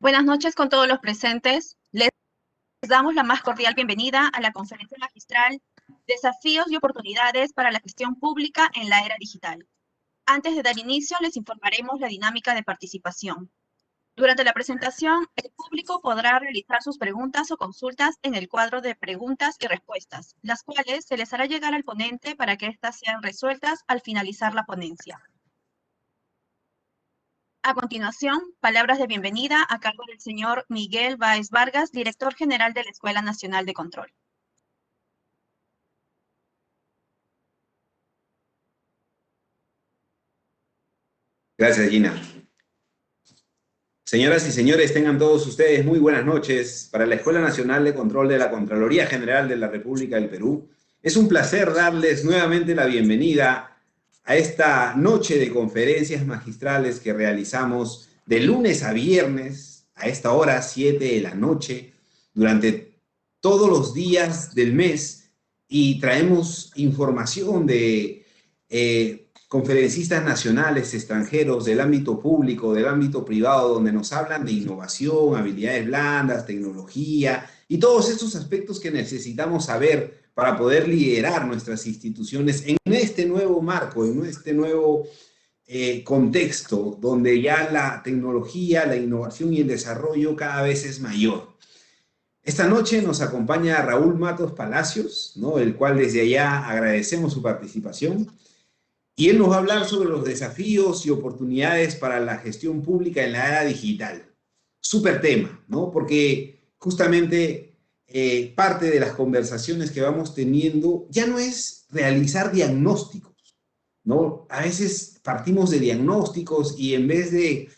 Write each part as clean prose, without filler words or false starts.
Buenas noches con todos los presentes. Les damos la más cordial bienvenida a la conferencia magistral Desafíos y oportunidades para la gestión pública en la era digital. Antes de dar inicio, les informaremos la dinámica de participación. Durante la presentación, el público podrá realizar sus preguntas o consultas en el cuadro de preguntas y respuestas, las cuales se les hará llegar al ponente para que éstas sean resueltas al finalizar la ponencia. A continuación, palabras de bienvenida a cargo del señor Miguel Báez Vargas, director general de la Escuela Nacional de Control. Gracias, Gina. Señoras y señores, tengan todos ustedes muy buenas noches. Para la Escuela Nacional de Control de la Contraloría General de la República del Perú, es un placer darles nuevamente la bienvenida a esta noche de conferencias magistrales que realizamos de lunes a viernes a esta hora, 7 de la noche, durante todos los días del mes, y traemos información de conferencistas nacionales, extranjeros, del ámbito público, del ámbito privado, donde nos hablan de innovación, habilidades blandas, tecnología y todos estos aspectos que necesitamos saber para poder liderar nuestras instituciones en este nuevo marco, en este nuevo contexto, donde ya la tecnología, la innovación y el desarrollo cada vez es mayor. Esta noche nos acompaña Raúl Matos Palacios, ¿no?, el cual desde allá agradecemos su participación. Y él nos va a hablar sobre los desafíos y oportunidades para la gestión pública en la era digital. Súper tema, ¿no? Porque justamente parte de las conversaciones que vamos teniendo ya no es realizar diagnósticos, ¿no? A veces partimos de diagnósticos y en vez de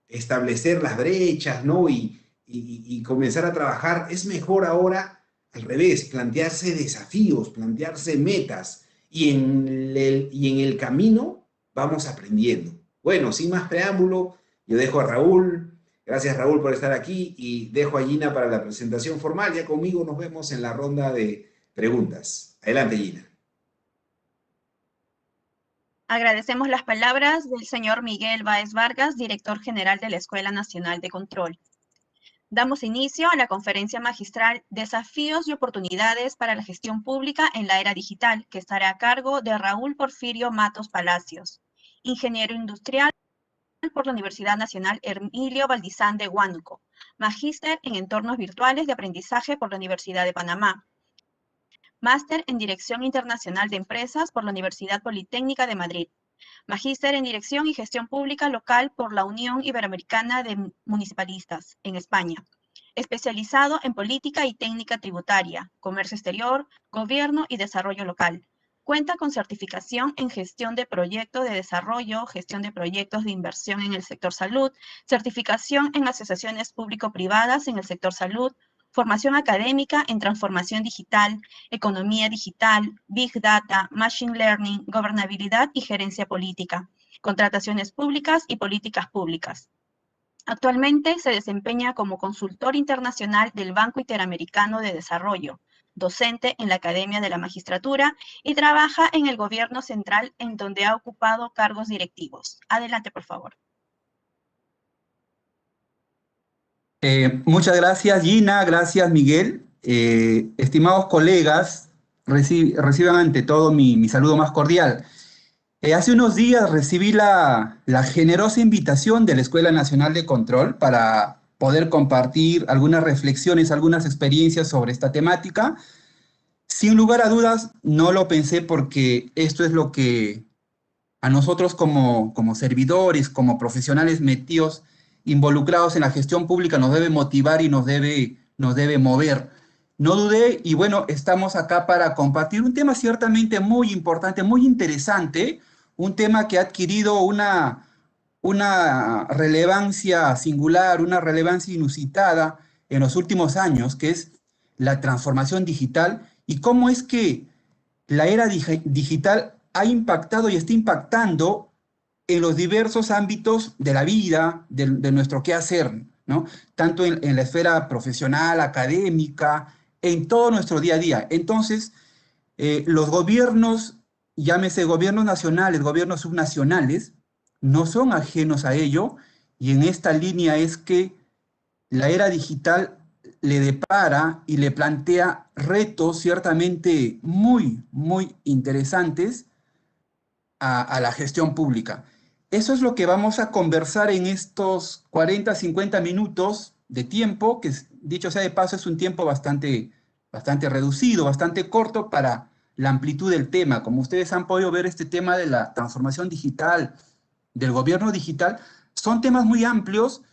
establecer las brechas, ¿no?, y comenzar a trabajar, es mejor ahora al revés, plantearse desafíos, plantearse metas, y en el camino vamos aprendiendo. Bueno, sin más preámbulo, yo dejo a Raúl. Gracias, Raúl, por estar aquí, y dejo a Gina para la presentación formal. Ya conmigo nos vemos en la ronda de preguntas. Adelante, Gina. Agradecemos las palabras del señor Miguel Báez Vargas, director general de la Escuela Nacional de Control. Damos inicio a la conferencia magistral Desafíos y oportunidades para la gestión pública en la era digital, que estará a cargo de Raúl Porfirio Matos Palacios, ingeniero industrial por la Universidad Nacional Emilio Valdizán de Huánuco, magíster en entornos virtuales de aprendizaje por la Universidad de Panamá, máster en Dirección Internacional de Empresas por la Universidad Politécnica de Madrid, magíster en Dirección y Gestión Pública Local por la Unión Iberoamericana de Municipalistas, en España, especializado en Política y Técnica Tributaria, Comercio Exterior, Gobierno y Desarrollo Local. Cuenta con certificación en Gestión de Proyectos de Desarrollo, Gestión de Proyectos de Inversión en el sector salud, certificación en asociaciones público-privadas en el sector salud, formación académica en transformación digital, economía digital, big data, machine learning, gobernabilidad y gerencia política, contrataciones públicas y políticas públicas. Actualmente se desempeña como consultor internacional del Banco Interamericano de Desarrollo, docente en la Academia de la Magistratura y trabaja en el Gobierno Central, en donde ha ocupado cargos directivos. Adelante, por favor. Muchas gracias, Gina. Gracias, Miguel. Estimados colegas, reciban ante todo mi saludo más cordial. Hace unos días recibí la generosa invitación de la Escuela Nacional de Control para poder compartir algunas reflexiones, algunas experiencias sobre esta temática. Sin lugar a dudas, no lo pensé porque esto es lo que a nosotros como servidores, como profesionales metidos, involucrados en la gestión pública, nos debe motivar y nos debe mover. No dudé y bueno, estamos acá para compartir un tema ciertamente muy importante, muy interesante, un tema que ha adquirido una relevancia singular, una relevancia inusitada en los últimos años, que es la transformación digital y cómo es que la era digital ha impactado y está impactando en los diversos ámbitos de la vida, de nuestro quehacer, ¿no? Tanto en la esfera profesional, académica, en todo nuestro día a día. Entonces, los gobiernos, llámese gobiernos nacionales, gobiernos subnacionales, no son ajenos a ello, y en esta línea es que la era digital le depara y le plantea retos ciertamente muy interesantes a la gestión pública. Eso es lo que vamos a conversar en estos 40, 50 minutos de tiempo, que dicho sea de paso es un tiempo bastante reducido, bastante corto para la amplitud del tema. Como ustedes han podido ver, este tema de la transformación digital, del gobierno digital, son temas muy amplios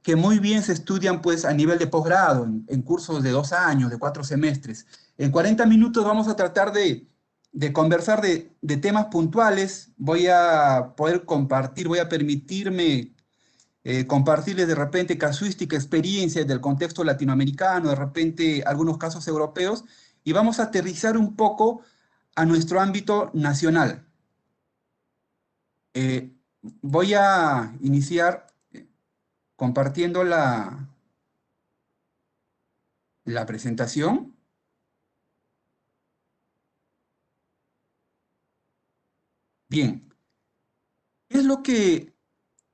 que muy bien se estudian pues a nivel de posgrado, en cursos de 2 años, de 4 semestres. En 40 minutos vamos a tratar de conversar de temas puntuales. Voy a poder compartir, voy a permitirme compartirles de repente casuística, experiencias del contexto latinoamericano, de repente algunos casos europeos, y vamos a aterrizar un poco a nuestro ámbito nacional. Voy a iniciar compartiendo la presentación. Bien, ¿qué es lo que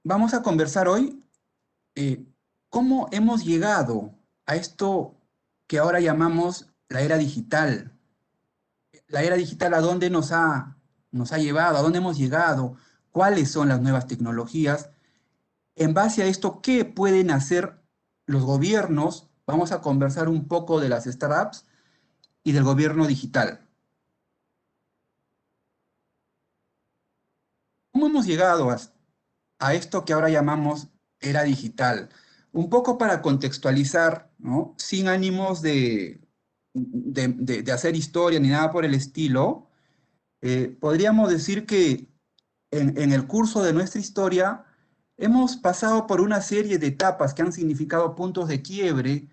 vamos a conversar hoy? ¿Cómo hemos llegado a esto que ahora llamamos la era digital? La era digital, ¿a dónde nos ha llevado? ¿A dónde hemos llegado? ¿Cuáles son las nuevas tecnologías? En base a esto, ¿qué pueden hacer los gobiernos? Vamos a conversar un poco de las startups y del gobierno digital. ¿Cómo hemos llegado a esto que ahora llamamos era digital? Un poco para contextualizar, ¿no? Sin ánimos de hacer historia ni nada por el estilo, podríamos decir que en el curso de nuestra historia hemos pasado por una serie de etapas que han significado puntos de quiebre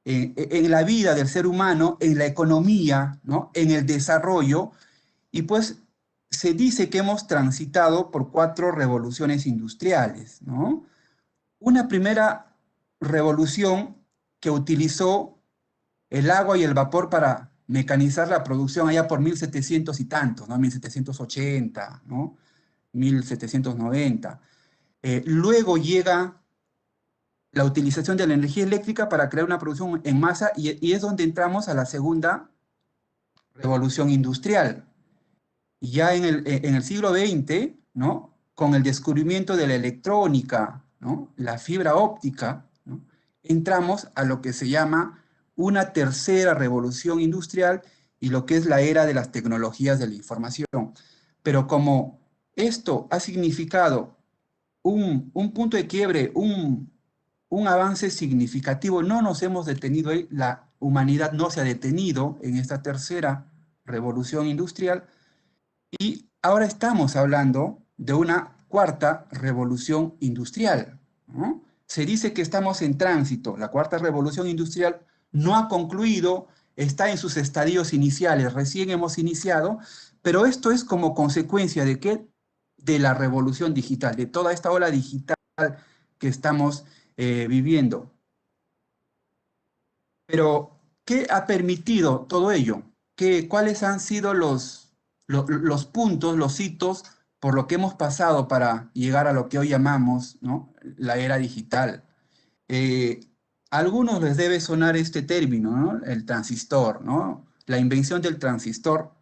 en la vida del ser humano, en la economía, ¿no? En el desarrollo, y pues se dice que hemos transitado por 4 revoluciones industriales, ¿no? Una primera revolución que utilizó el agua y el vapor para mecanizar la producción allá por 1700 y tantos, ¿no? 1780, ¿no? 1790. Luego llega la utilización de la energía eléctrica para crear una producción en masa y es donde entramos a la segunda revolución industrial. Y ya en el siglo XX, ¿no? Con el descubrimiento de la electrónica, ¿no? La fibra óptica, ¿no? Entramos a lo que se llama una tercera revolución industrial y lo que es la era de las tecnologías de la información. Pero como esto ha significado un punto de quiebre, un avance significativo, no nos hemos detenido ahí, la humanidad no se ha detenido en esta tercera revolución industrial, y ahora estamos hablando de una cuarta revolución industrial, ¿no? Se dice que estamos en tránsito. La cuarta revolución industrial no ha concluido, está en sus estadios iniciales, recién hemos iniciado, pero esto es como consecuencia de ¿qué? De la revolución digital, de toda esta ola digital que estamos viviendo. Pero, ¿qué ha permitido todo ello? ¿Cuáles han sido los puntos, los hitos por lo que hemos pasado para llegar a lo que hoy llamamos, ¿no? La era digital? A algunos les debe sonar este término, ¿no? El transistor, ¿no? La invención del transistor.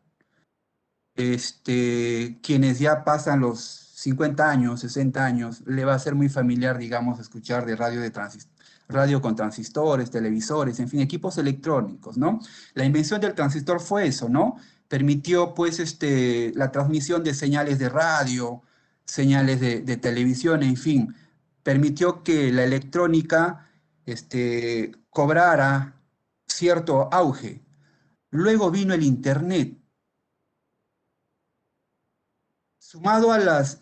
Quienes ya pasan los 50 años, 60 años, le va a ser muy familiar, digamos, escuchar de radio con transistores, televisores, en fin, equipos electrónicos, ¿no? La invención del transistor fue eso, ¿no? Permitió, pues, la transmisión de señales de radio, señales de televisión, en fin, permitió que la electrónica, cobrara cierto auge. Luego vino el Internet.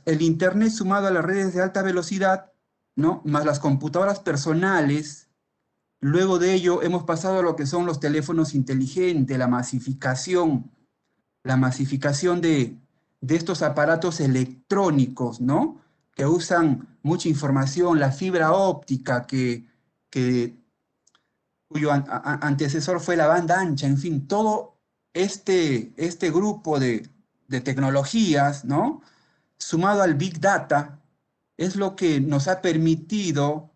El Internet sumado a las redes de alta velocidad, ¿no? Más las computadoras personales. Luego de ello hemos pasado a lo que son los teléfonos inteligentes, la masificación de estos aparatos electrónicos, ¿no? Que usan mucha información, la fibra óptica, cuyo antecesor fue la banda ancha, en fin, todo este grupo de tecnologías, ¿no? Sumado al Big Data, es lo que nos ha permitido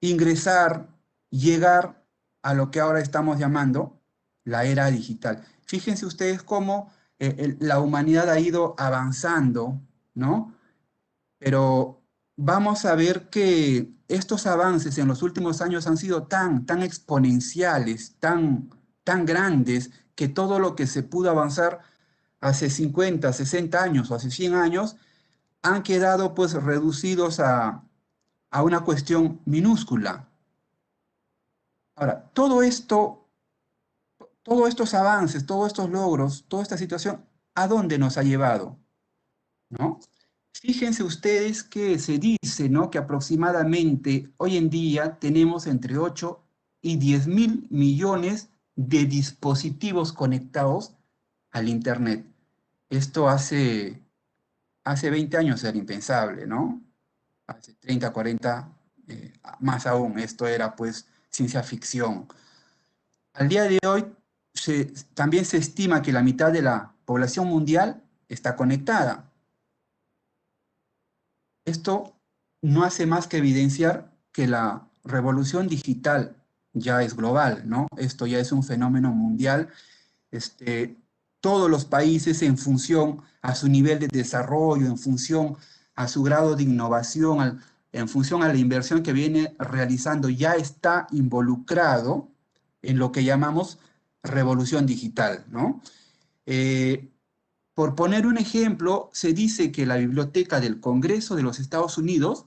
ingresar llegar a lo que ahora estamos llamando la era digital. Fíjense ustedes cómo la humanidad ha ido avanzando, ¿no? Pero vamos a ver que estos avances en los últimos años han sido tan exponenciales, tan grandes, que todo lo que se pudo avanzar hace 50, 60 años o hace 100 años, han quedado pues reducidos a una cuestión minúscula. Ahora, todos estos avances, todos estos logros, toda esta situación, ¿a dónde nos ha llevado? ¿No? Fíjense ustedes que se dice, ¿no?, que aproximadamente hoy en día tenemos entre 8 y 10 mil millones de dispositivos conectados al Internet. Esto hace 20 años era impensable, ¿no? Hace 30, 40, más aún, esto era pues ciencia ficción. Al día de hoy también se estima que la mitad de la población mundial está conectada. Esto no hace más que evidenciar que la revolución digital ya es global, ¿no? Esto ya es un fenómeno mundial. Todos los países, en función a su nivel de desarrollo, en función a su grado de innovación, en función a la inversión que viene realizando, ya está involucrado en lo que llamamos revolución digital, ¿no? Por poner un ejemplo, se dice que la biblioteca del Congreso de los Estados Unidos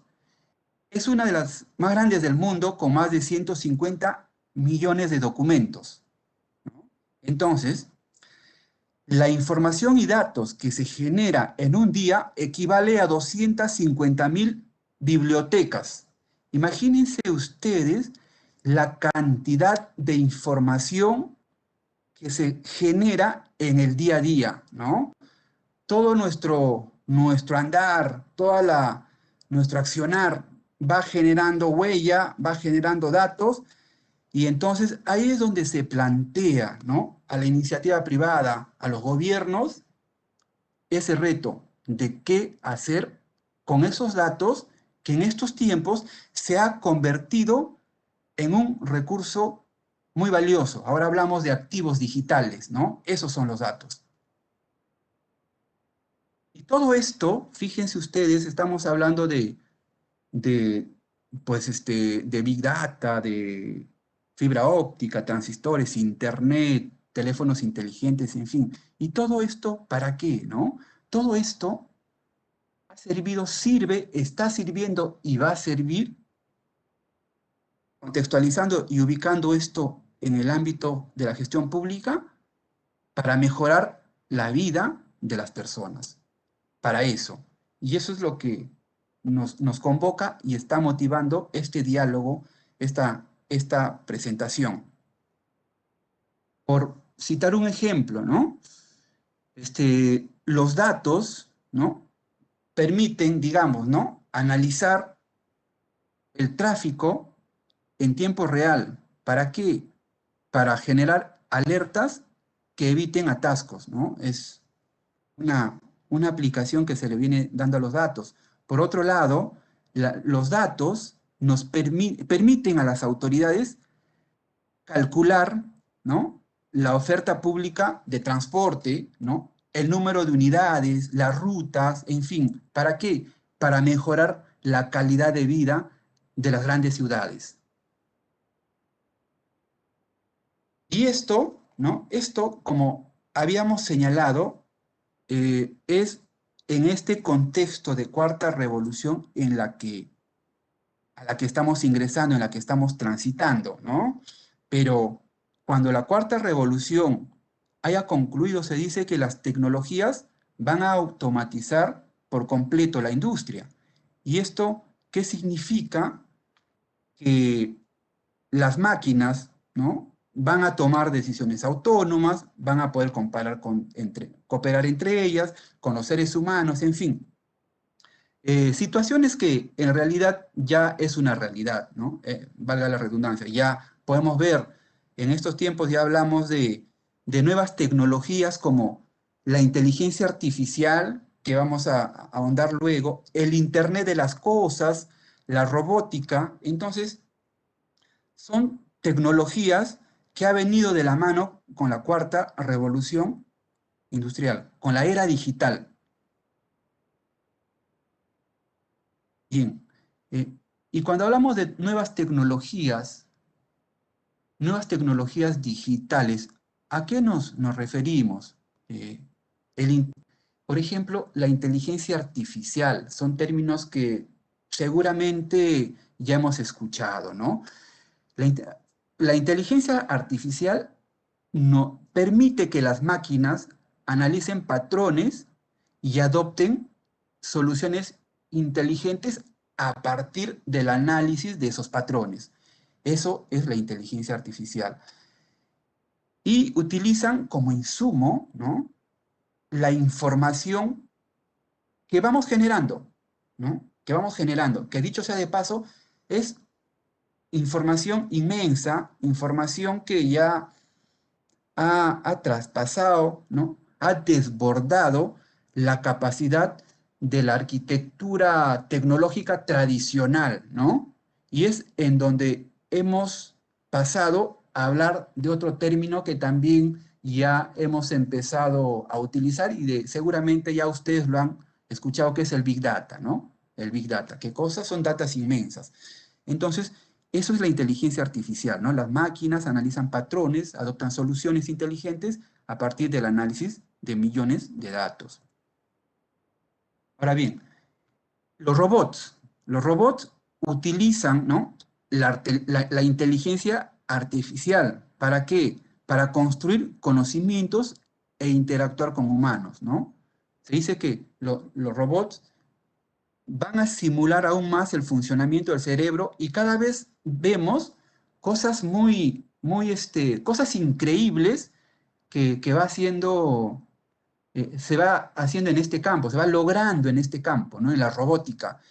es una de las más grandes del mundo, con más de 150 millones de documentos, ¿no? Entonces, la información y datos que se genera en un día equivale a 250.000 bibliotecas. Imagínense ustedes la cantidad de información que se genera en el día a día, ¿no? Todo nuestro andar, nuestro accionar va generando huella, va generando datos, y entonces ahí es donde se plantea, ¿no?, a la iniciativa privada, a los gobiernos, ese reto de qué hacer con esos datos que en estos tiempos se ha convertido en un recurso muy valioso. Ahora hablamos de activos digitales, ¿no? Esos son los datos. Y todo esto, fíjense ustedes, estamos hablando de Big Data, de fibra óptica, transistores, internet, teléfonos inteligentes, en fin. ¿Y todo esto para qué, no? Todo esto ha servido, sirve, está sirviendo y va a servir, contextualizando y ubicando esto en el ámbito de la gestión pública, para mejorar la vida de las personas. Para eso. Y eso es lo que nos convoca y está motivando este diálogo, esta presentación. Por citar un ejemplo, ¿no? Los datos, ¿no?, permiten, digamos, ¿no?, analizar el tráfico en tiempo real. ¿Para qué? Para generar alertas que eviten atascos, ¿no? Es una aplicación que se le viene dando a los datos. Por otro lado, los datos nos permiten a las autoridades calcular, ¿no?, la oferta pública de transporte, ¿no?, el número de unidades, las rutas, en fin. ¿Para qué? Para mejorar la calidad de vida de las grandes ciudades. Y esto, ¿no?, esto, como habíamos señalado, es en este contexto de cuarta revolución a la que estamos ingresando, en la que estamos transitando, ¿no? Pero cuando la cuarta revolución haya concluido, se dice que las tecnologías van a automatizar por completo la industria. ¿Y esto qué significa? Que las máquinas, ¿no?, van a tomar decisiones autónomas, van a poder cooperar entre ellas, con los seres humanos, en fin. Situaciones que en realidad ya es una realidad, ¿no? Valga la redundancia. Ya podemos ver, en estos tiempos ya hablamos de nuevas tecnologías como la inteligencia artificial, que vamos a ahondar luego, el Internet de las cosas, la robótica. Entonces, son tecnologías que ha venido de la mano con la cuarta revolución industrial, con la era digital. Bien, y cuando hablamos de nuevas tecnologías digitales, ¿a qué nos referimos? Por ejemplo, la inteligencia artificial, son términos que seguramente ya hemos escuchado, ¿no? La inteligencia artificial no, permite que las máquinas analicen patrones y adopten soluciones inteligentes a partir del análisis de esos patrones. Eso es la inteligencia artificial. Y utilizan como insumo, ¿no?, la información que vamos generando, ¿no? Que dicho sea de paso, es información inmensa, información que ya ha traspasado, ¿no?, ha desbordado la capacidad de la arquitectura tecnológica tradicional, ¿no? Y es en donde hemos pasado a hablar de otro término que también ya hemos empezado a utilizar y seguramente ya ustedes lo han escuchado, que es el Big Data, ¿no? El Big Data. ¿Qué cosas? Son datas inmensas. Entonces, eso es la inteligencia artificial, ¿no? Las máquinas analizan patrones, adoptan soluciones inteligentes a partir del análisis de millones de datos. Ahora bien, los robots utilizan, ¿no?, la inteligencia artificial. ¿Para qué? Para construir conocimientos e interactuar con humanos, ¿no? Se dice que los robots van a simular aún más el funcionamiento del cerebro y cada vez vemos cosas cosas increíbles que va haciendo, se va haciendo en este campo, se va logrando en este campo, ¿no?, en la robótica.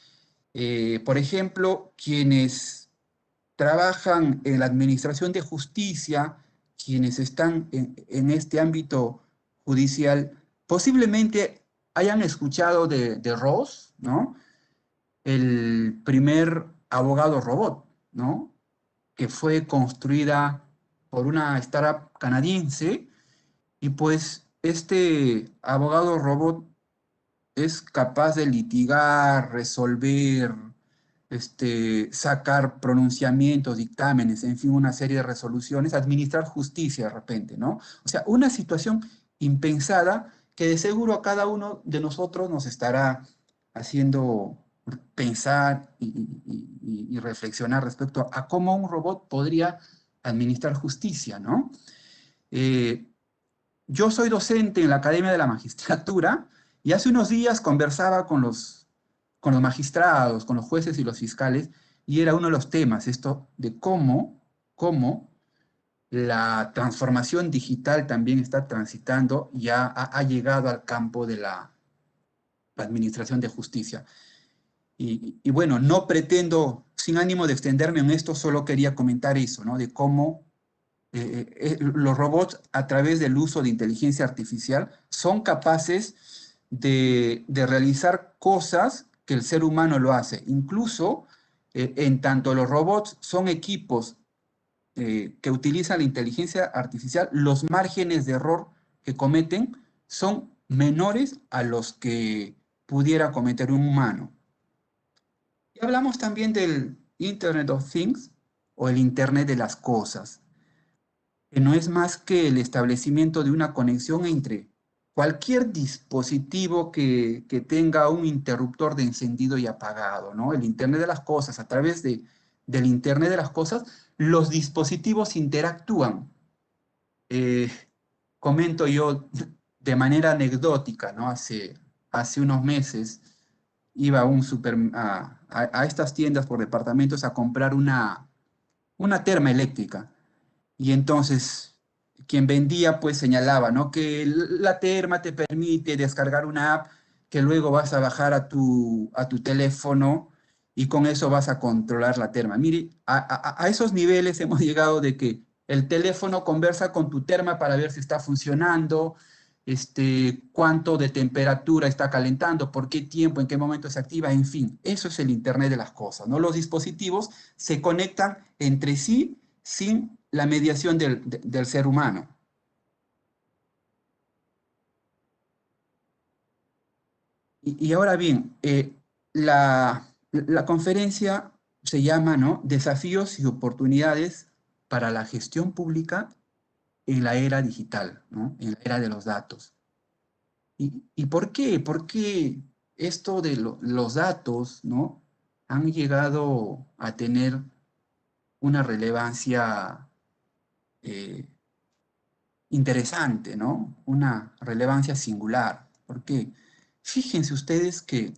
Por ejemplo, quienes trabajan en la administración de justicia, quienes están en este ámbito judicial, posiblemente hayan escuchado de Ross, ¿no?, el primer abogado robot, ¿no?, que fue construida por una startup canadiense, y pues este abogado robot es capaz de litigar, resolver, sacar pronunciamientos, dictámenes, en fin, una serie de resoluciones, administrar justicia de repente, ¿no? O sea, una situación impensada que de seguro a cada uno de nosotros nos estará haciendo pensar y reflexionar respecto a cómo un robot podría administrar justicia, ¿no? Yo soy docente en la Academia de la Magistratura y hace unos días conversaba con los magistrados, con los jueces y los fiscales, y era uno de los temas, esto de cómo la transformación digital también está transitando, ya ha llegado al campo de la administración de justicia. Y bueno, no pretendo, sin ánimo de extenderme en esto, solo quería comentar eso, ¿no?, de cómo los robots, a través del uso de inteligencia artificial, son capaces de realizar cosas que el ser humano lo hace. Incluso, en tanto los robots son equipos que utilizan la inteligencia artificial, los márgenes de error que cometen son menores a los que pudiera cometer un humano. Y hablamos también del Internet of Things, o el Internet de las cosas, que no es más que el establecimiento de una conexión entre cualquier dispositivo que tenga un interruptor de encendido y apagado, ¿no? El Internet de las cosas. A través del Internet de las cosas, los dispositivos interactúan. Comento yo de manera anecdótica, ¿no? Hace unos meses iba a estas tiendas por departamentos a comprar una terma eléctrica. Y entonces, quien vendía, pues señalaba, ¿no?, que la terma te permite descargar una app que luego vas a bajar a tu teléfono y con eso vas a controlar la terma. Mire, a esos niveles hemos llegado de que el teléfono conversa con tu terma para ver si está funcionando, cuánto de temperatura está calentando, por qué tiempo, en qué momento se activa, en fin. Eso es el Internet de las cosas, ¿no? Los dispositivos se conectan entre sí sin la mediación del ser humano. Y ahora bien, la conferencia se llama, ¿no?, Desafíos y oportunidades para la gestión pública en la era digital, ¿no?, en la era de los datos. ¿Y por qué? ¿Por qué esto de los datos, ¿no?, han llegado a tener una relevancia eh, interesante, ¿no? Una relevancia singular? Porque fíjense ustedes que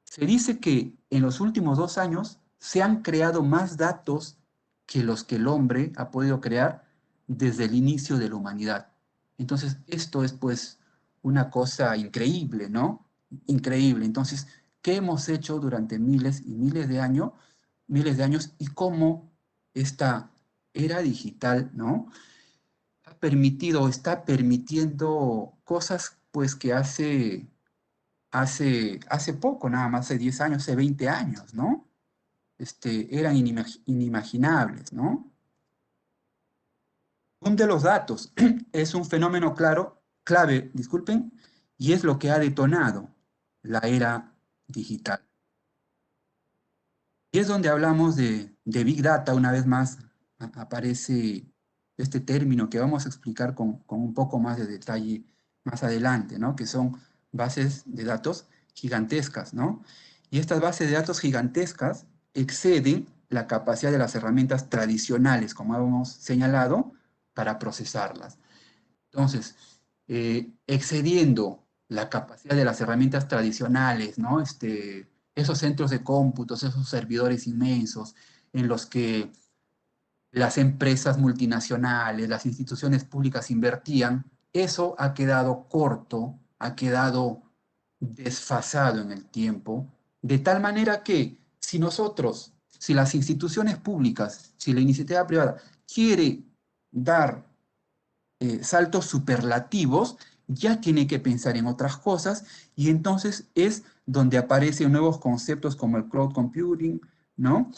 se dice que en los últimos 2 años se han creado más datos que los que el hombre ha podido crear desde el inicio de la humanidad. Entonces, esto es pues una cosa increíble, ¿no? Increíble. Entonces, ¿qué hemos hecho durante miles y miles de años y cómo esta era digital, ¿no?, ha permitido, está permitiendo cosas pues que hace poco, nada más, hace 10 años, hace 20 años, ¿no? Eran inimaginables, ¿no? Un de los datos es un fenómeno clave, disculpen, y es lo que ha detonado la era digital. Y es donde hablamos de Big Data. Una vez más aparece este término que vamos a explicar con un poco más de detalle más adelante, ¿no?, que son bases de datos gigantescas, ¿no? Y estas bases de datos gigantescas exceden la capacidad de las herramientas tradicionales, como hemos señalado, para procesarlas. Entonces, excediendo la capacidad de las herramientas tradicionales, ¿no? Esos centros de cómputos, esos servidores inmensos en los que las empresas multinacionales, las instituciones públicas invertían, eso ha quedado corto, ha quedado desfasado en el tiempo, de tal manera que si las instituciones públicas, si la iniciativa privada quiere dar saltos superlativos, ya tiene que pensar en otras cosas, y entonces es donde aparecen nuevos conceptos como el cloud computing, ¿no?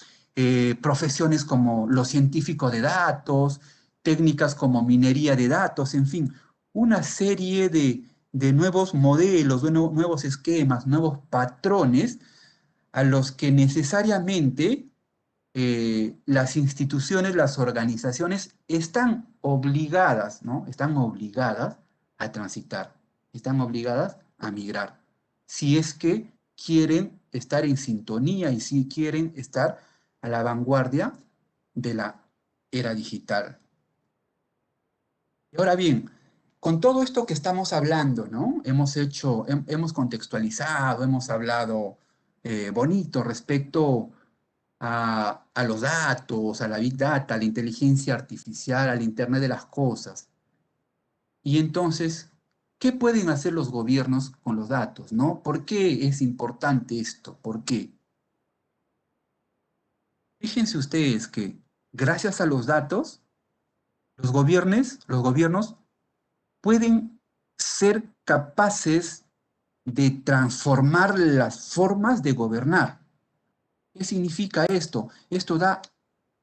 Profesiones como los científicos de datos, técnicas como minería de datos, en fin, una serie de nuevos modelos, de nuevos esquemas, nuevos patrones a los que necesariamente las instituciones, las organizaciones están obligadas, ¿no? Están obligadas a transitar, están obligadas a migrar, si es que quieren estar en sintonía y si quieren estar a la vanguardia de la era digital. Y ahora bien, con todo esto que estamos hablando, ¿no? Hemos contextualizado, hemos hablado bonito respecto a los datos, a la Big Data, a la inteligencia artificial, al Internet de las cosas. Y entonces, ¿qué pueden hacer los gobiernos con los datos, no? ¿Por qué es importante esto? ¿Por qué? Fíjense ustedes que gracias a los datos, los gobiernos pueden ser capaces de transformar las formas de gobernar. ¿Qué significa esto? Esto da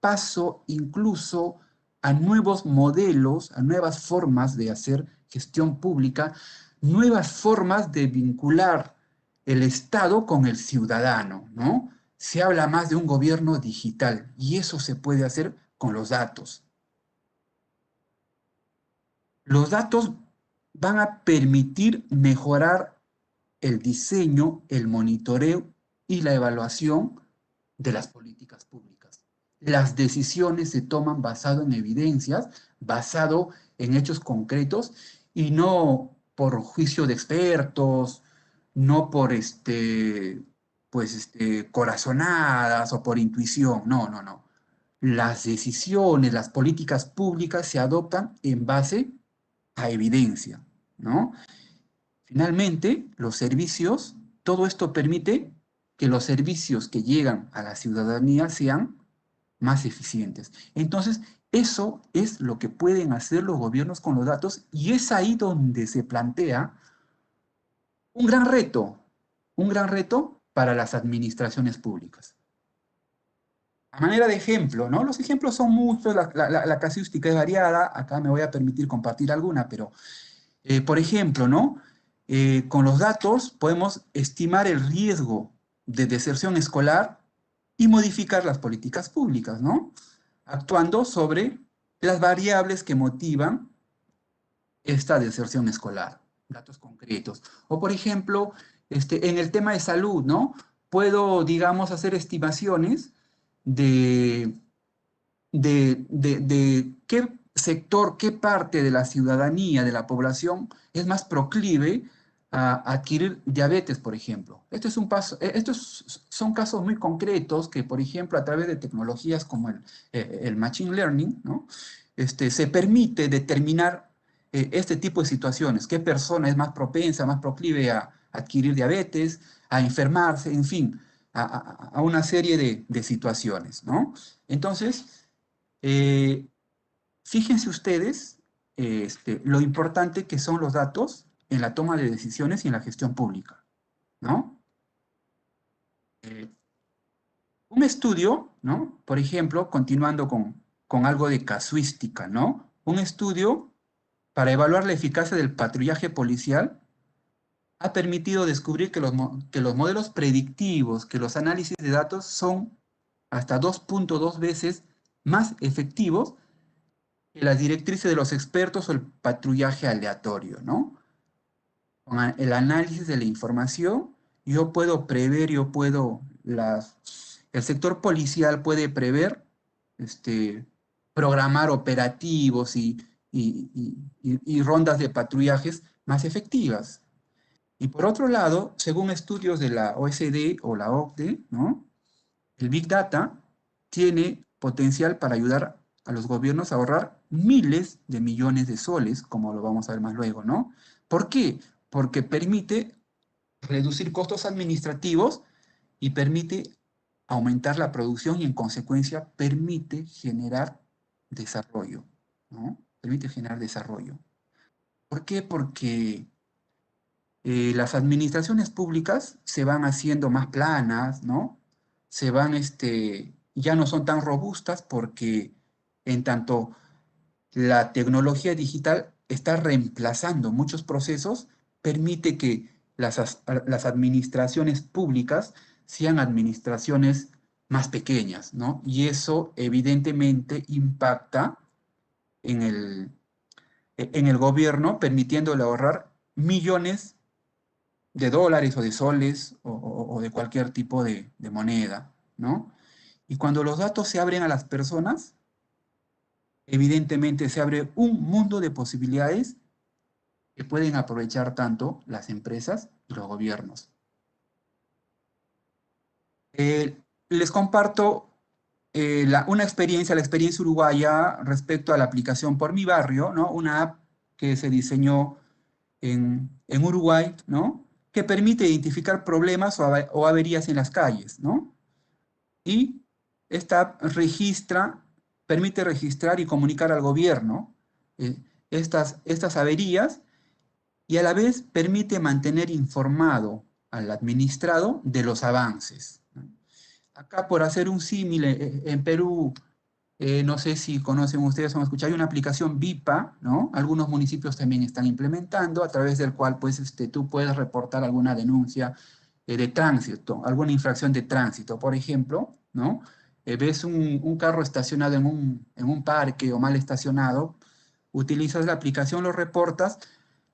paso incluso a nuevos modelos, a nuevas formas de hacer gestión pública, nuevas formas de vincular el Estado con el ciudadano, ¿no? Se habla más de un gobierno digital y eso se puede hacer con los datos. Los datos van a permitir mejorar el diseño, el monitoreo y la evaluación de las políticas públicas. Las decisiones se toman basado en evidencias, basado en hechos concretos y no por juicio de expertos, no por corazonadas o por intuición. No, no, no. Las decisiones, las políticas públicas se adoptan en base a evidencia, ¿no? Finalmente, los servicios, todo esto permite que los servicios que llegan a la ciudadanía sean más eficientes. Entonces, eso es lo que pueden hacer los gobiernos con los datos y es ahí donde se plantea un gran reto para las administraciones públicas. A manera de ejemplo, ¿no? Los ejemplos son muchos, la casuística es variada, acá me voy a permitir compartir alguna, pero, por ejemplo, ¿no? Con los datos podemos estimar el riesgo de deserción escolar y modificar las políticas públicas, ¿no? Actuando sobre las variables que motivan esta deserción escolar, datos concretos. O, por ejemplo, en el tema de salud, ¿no? Puedo, digamos, hacer estimaciones de de qué sector, qué parte de la ciudadanía, de la población, es más proclive a adquirir diabetes, por ejemplo. Esto es un paso, estos son casos muy concretos que, por ejemplo, a través de tecnologías como el Machine Learning, ¿no? Se permite determinar este tipo de situaciones, qué persona es más propensa, más proclive a adquirir diabetes, a enfermarse, en fin, a una serie de situaciones, ¿no? Entonces, eh, fíjense ustedes lo importante que son los datos en la toma de decisiones y en la gestión pública, ¿no? Eh, un estudio, ¿no? Por ejemplo, continuando con algo de casuística, ¿no? Un estudio para evaluar la eficacia del patrullaje policial ha permitido descubrir que los modelos predictivos, que los análisis de datos son hasta 2.2 veces más efectivos que las directrices de los expertos o el patrullaje aleatorio, ¿no? Con el análisis de la información, yo puedo prever, el sector policial puede prever, programar operativos y rondas de patrullajes más efectivas. Y por otro lado, según estudios de la OECD o la OCDE, ¿no? El Big Data tiene potencial para ayudar a los gobiernos a ahorrar miles de millones de soles, como lo vamos a ver más luego, ¿no? ¿Por qué? Porque permite reducir costos administrativos y permite aumentar la producción y en consecuencia permite generar desarrollo, ¿no? Permite generar desarrollo. ¿Por qué? Porque las administraciones públicas se van haciendo más planas, ¿no? Se van, ya no son tan robustas porque en tanto la tecnología digital está reemplazando muchos procesos, permite que las administraciones públicas sean administraciones más pequeñas, ¿no? Y eso evidentemente impacta en en el gobierno, permitiéndole ahorrar millones de dólares o de soles o de cualquier tipo de moneda, ¿no? Y cuando los datos se abren a las personas, evidentemente se abre un mundo de posibilidades que pueden aprovechar tanto las empresas y los gobiernos. Les comparto una experiencia, la experiencia uruguaya respecto a la aplicación Por Mi Barrio, ¿no? Una app que se diseñó en Uruguay, ¿no? Que permite identificar problemas o averías en las calles, ¿no? Y esta app permite registrar y comunicar al gobierno eh, estas averías y a la vez permite mantener informado al administrado de los avances, ¿no? Acá, por hacer un símil, en Perú, no sé si conocen ustedes o han escuchado, hay una aplicación VIPA, ¿no? Algunos municipios también están implementando, a través del cual pues, tú puedes reportar alguna denuncia de tránsito, alguna infracción de tránsito, por ejemplo, ¿no? Ves un carro estacionado en un parque o mal estacionado, utilizas la aplicación, lo reportas,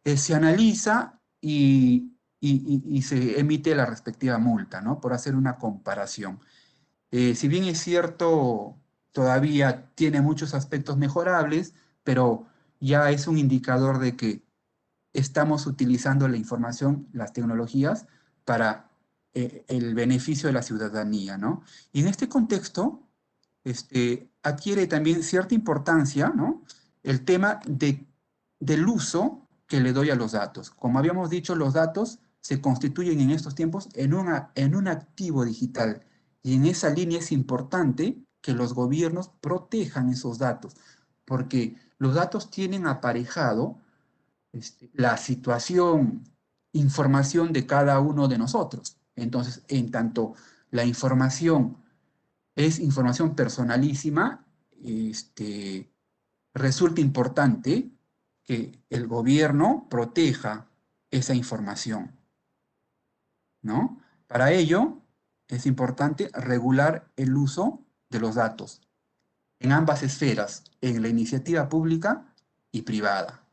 se analiza y se emite la respectiva multa, ¿no? Por hacer una comparación. Si bien es cierto, todavía tiene muchos aspectos mejorables, pero ya es un indicador de que estamos utilizando la información, las tecnologías, para el beneficio de la ciudadanía, ¿no? Y en este contexto, adquiere también cierta importancia, ¿no? El tema del uso que le doy a los datos. Como habíamos dicho, los datos se constituyen en estos tiempos en un activo digital. Y en esa línea es importante que los gobiernos protejan esos datos, porque los datos tienen aparejado la situación, información de cada uno de nosotros. Entonces, en tanto la información es información personalísima, resulta importante que el gobierno proteja esa información, ¿no? Para ello, es importante regular el uso de los datos en ambas esferas, en la iniciativa pública y privada.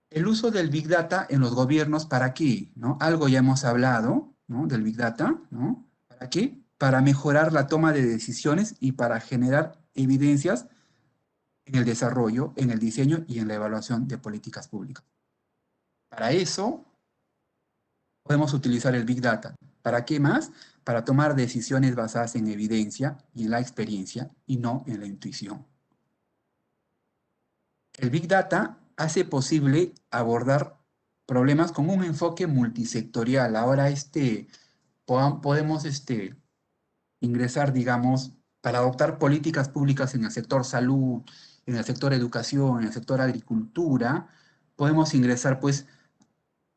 El uso del Big Data en los gobiernos, ¿para qué? ¿No? Algo ya hemos hablado, ¿no? Del Big Data, ¿no? ¿Para qué? Para mejorar la toma de decisiones y para generar evidencias en el desarrollo, en el diseño y en la evaluación de políticas públicas. Para eso podemos utilizar el Big Data. ¿Para qué más? Para tomar decisiones basadas en evidencia y en la experiencia y no en la intuición. El Big Data hace posible abordar problemas con un enfoque multisectorial. Ahora podemos ingresar, digamos, para adoptar políticas públicas en el sector salud, en el sector educación, en el sector agricultura, podemos ingresar pues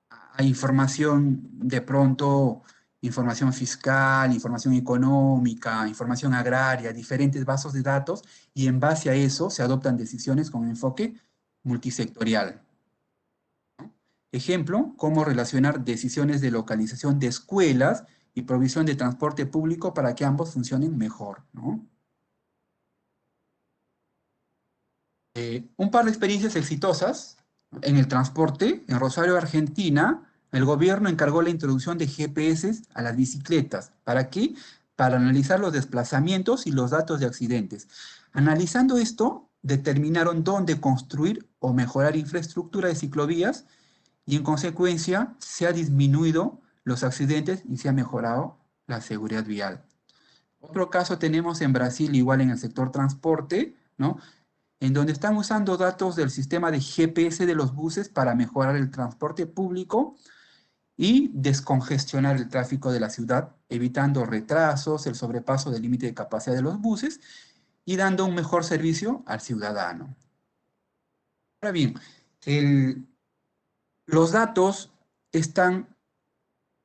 a información de pronto, información fiscal, información económica, información agraria, diferentes bases de datos, y en base a eso se adoptan decisiones con enfoque multisectorial. Ejemplo, cómo relacionar decisiones de localización de escuelas y provisión de transporte público para que ambos funcionen mejor, ¿no? Un par de experiencias exitosas en el transporte. En Rosario, Argentina, el gobierno encargó la introducción de GPS a las bicicletas. ¿Para qué? Para analizar los desplazamientos y los datos de accidentes. Analizando esto, determinaron dónde construir o mejorar infraestructura de ciclovías y en consecuencia se ha disminuido los accidentes y se ha mejorado la seguridad vial. Otro caso tenemos en Brasil, igual en el sector transporte, ¿no? En donde están usando datos del sistema de GPS de los buses para mejorar el transporte público y descongestionar el tráfico de la ciudad, evitando retrasos, el sobrepaso del límite de capacidad de los buses y dando un mejor servicio al ciudadano. Ahora bien, los datos están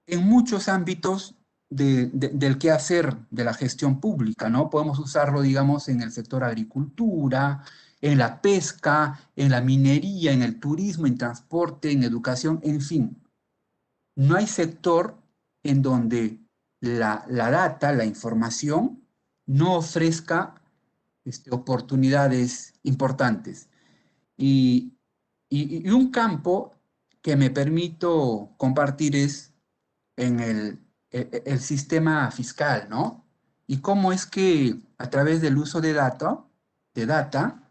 en muchos ámbitos del quehacer de la gestión pública, ¿no? Podemos usarlo, digamos, en el sector agricultura, en la pesca, en la minería, en el turismo, en transporte, en educación, en fin. No hay sector en donde la data, la información, no ofrezca oportunidades importantes. Y un campo que me permito compartir es en el sistema fiscal, ¿no? Y cómo es que a través del uso de data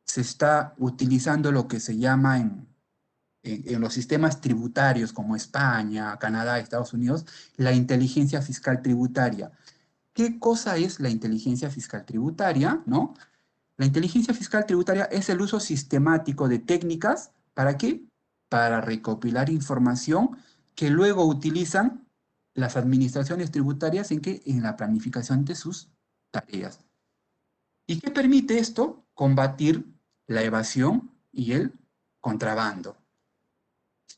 se está utilizando lo que se llama en los sistemas tributarios como España, Canadá, Estados Unidos, la inteligencia fiscal tributaria. ¿Qué cosa es la inteligencia fiscal tributaria, no? La inteligencia fiscal tributaria es el uso sistemático de técnicas, ¿para qué? Para recopilar información que luego utilizan las administraciones tributarias en la planificación de sus tareas. ¿Y qué permite esto? Combatir la evasión y el contrabando.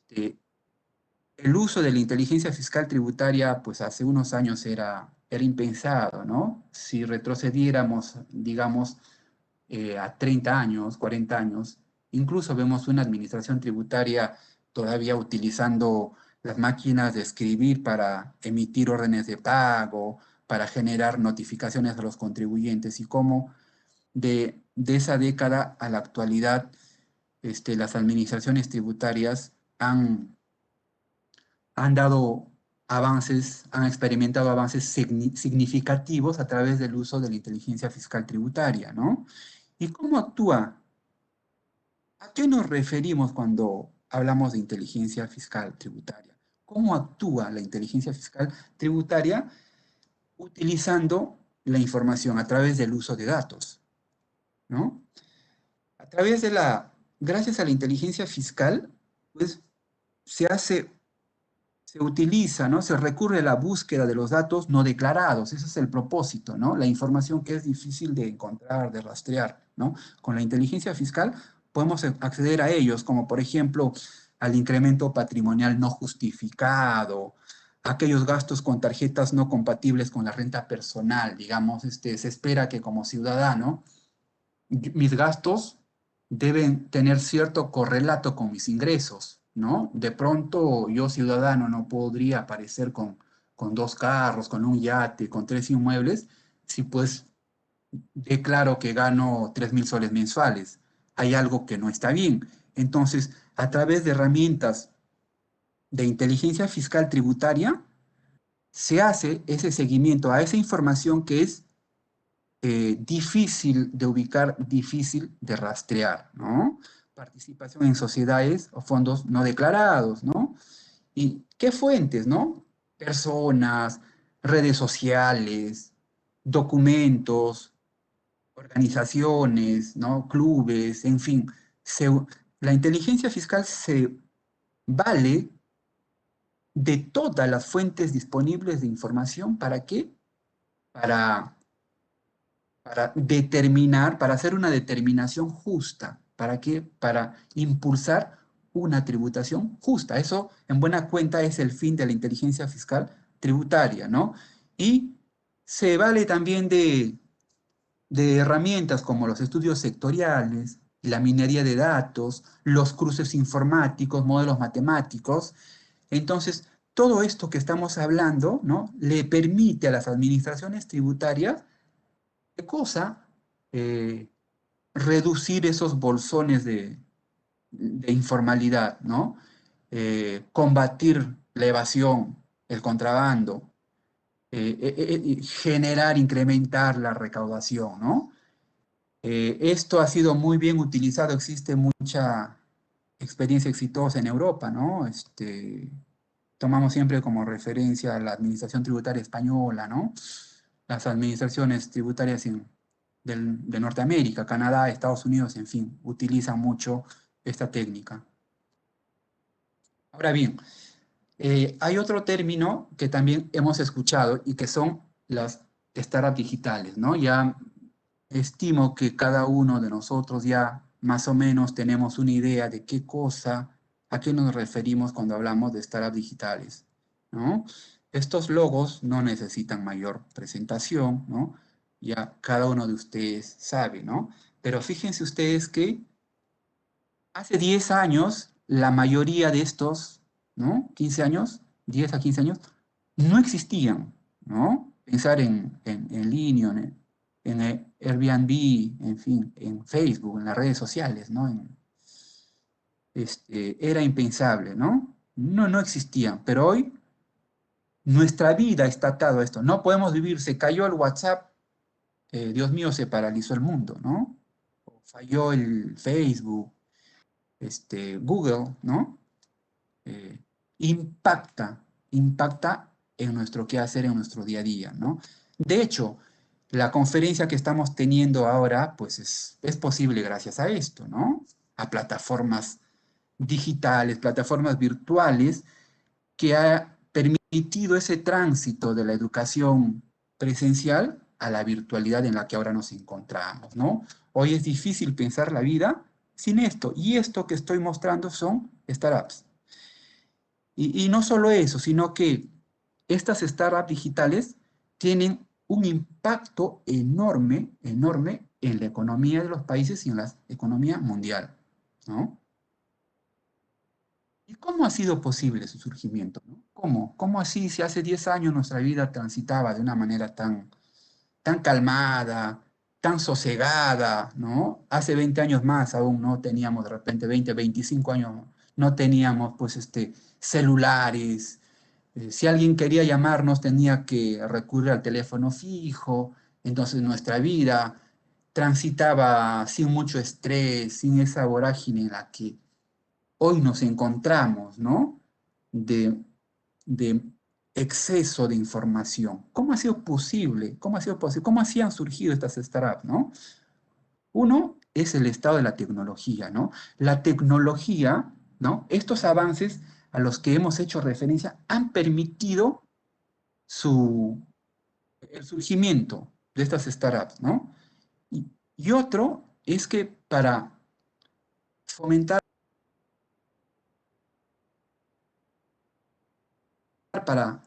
El uso de la inteligencia fiscal tributaria, pues hace unos años era impensado, ¿no? Si retrocediéramos, digamos, a 30 años, 40 años, incluso vemos una administración tributaria todavía utilizando las máquinas de escribir para emitir órdenes de pago, para generar notificaciones a los contribuyentes, y cómo de esa década a la actualidad las administraciones tributarias han dado avances, han experimentado avances significativos a través del uso de la inteligencia fiscal tributaria, ¿no? ¿Y cómo actúa? ¿A qué nos referimos cuando hablamos de inteligencia fiscal tributaria? ¿Cómo actúa la inteligencia fiscal tributaria? Utilizando la información a través del uso de datos, ¿no? Gracias a la inteligencia fiscal, pues se utiliza, ¿no? Se recurre a la búsqueda de los datos no declarados. Ese es el propósito, ¿no? La información que es difícil de encontrar, de rastrear, ¿no? Con la inteligencia fiscal podemos acceder a ellos, como por ejemplo al incremento patrimonial no justificado, aquellos gastos con tarjetas no compatibles con la renta personal. Digamos, se espera que como ciudadano mis gastos deben tener cierto correlato con mis ingresos, ¿no? De pronto yo ciudadano no podría aparecer con 2 carros, con un yate, con 3 inmuebles, si pues declaro que gano 3.000 soles mensuales. Hay algo que no está bien. Entonces, a través de herramientas de inteligencia fiscal tributaria, se hace ese seguimiento a esa información que es difícil de ubicar, difícil de rastrear, ¿no? Participación en sociedades o fondos no declarados, ¿no? ¿Y qué fuentes, no? Personas, redes sociales, documentos, organizaciones, ¿no? Clubes, en fin. La inteligencia fiscal se vale de todas las fuentes disponibles de información. ¿Para qué? Para determinar, para hacer una determinación justa. ¿Para qué? Para impulsar una tributación justa. Eso, en buena cuenta, es el fin de la inteligencia fiscal tributaria, ¿no? Y se vale también de herramientas como los estudios sectoriales, la minería de datos, los cruces informáticos, modelos matemáticos. Entonces, todo esto que estamos hablando, ¿no? Le permite a las administraciones tributarias, ¿qué cosa? Eh, Reducir esos bolsones de informalidad, ¿no? Combatir la evasión, el contrabando, generar, incrementar la recaudación, ¿no? Esto ha sido muy bien utilizado, existe mucha experiencia exitosa en Europa, ¿no? Tomamos siempre como referencia a la administración tributaria española, ¿no? Las administraciones tributarias de Norteamérica, Canadá, Estados Unidos, en fin, utilizan mucho esta técnica. Ahora bien, hay otro término que también hemos escuchado y que son las startups digitales, ¿no? Ya estimo que cada uno de nosotros ya más o menos tenemos una idea de qué cosa, a qué nos referimos cuando hablamos de startups digitales, ¿no? Estos logos no necesitan mayor presentación, ¿no? Ya cada uno de ustedes sabe, ¿no? Pero fíjense ustedes que hace 10 años la mayoría de estos, ¿no? 15 años, 10 a 15 años, no existían, ¿no? Pensar en línea, en Airbnb, en fin, en Facebook, en las redes sociales, ¿no? Era impensable, ¿no? No existían, pero hoy nuestra vida está atado a esto. No podemos vivir, se cayó el WhatsApp, Dios mío, se paralizó el mundo, ¿no? O falló el Facebook, Google, ¿no? Eh, impacta en nuestro quehacer, en nuestro día a día, ¿no? De hecho, la conferencia que estamos teniendo ahora, pues es posible gracias a esto, ¿no? A plataformas digitales, plataformas virtuales, que ha permitido ese tránsito de la educación presencial a la virtualidad en la que ahora nos encontramos, ¿no? Hoy es difícil pensar la vida sin esto, y esto que estoy mostrando son startups. Y no solo eso, sino que estas startups digitales tienen un impacto enorme, enorme en la economía de los países y en la economía mundial, ¿no? ¿Y cómo ha sido posible su surgimiento, ¿no? ¿Cómo así, si hace 10 años nuestra vida transitaba de una manera tan calmada, tan sosegada, ¿no? Hace 20 años más aún no teníamos, de repente 20, 25 años, no teníamos pues celulares. Si alguien quería llamarnos tenía que recurrir al teléfono fijo, entonces nuestra vida transitaba sin mucho estrés, sin esa vorágine en la que hoy nos encontramos, ¿no? De exceso de información. ¿Cómo ha sido posible? ¿Cómo ha sido posible? ¿Cómo así han surgido estas startups, no? Uno es el estado de la tecnología, ¿no? La tecnología, ¿no? Estos avances a los que hemos hecho referencia han permitido el surgimiento de estas startups, ¿no? Y otro es que para fomentar, para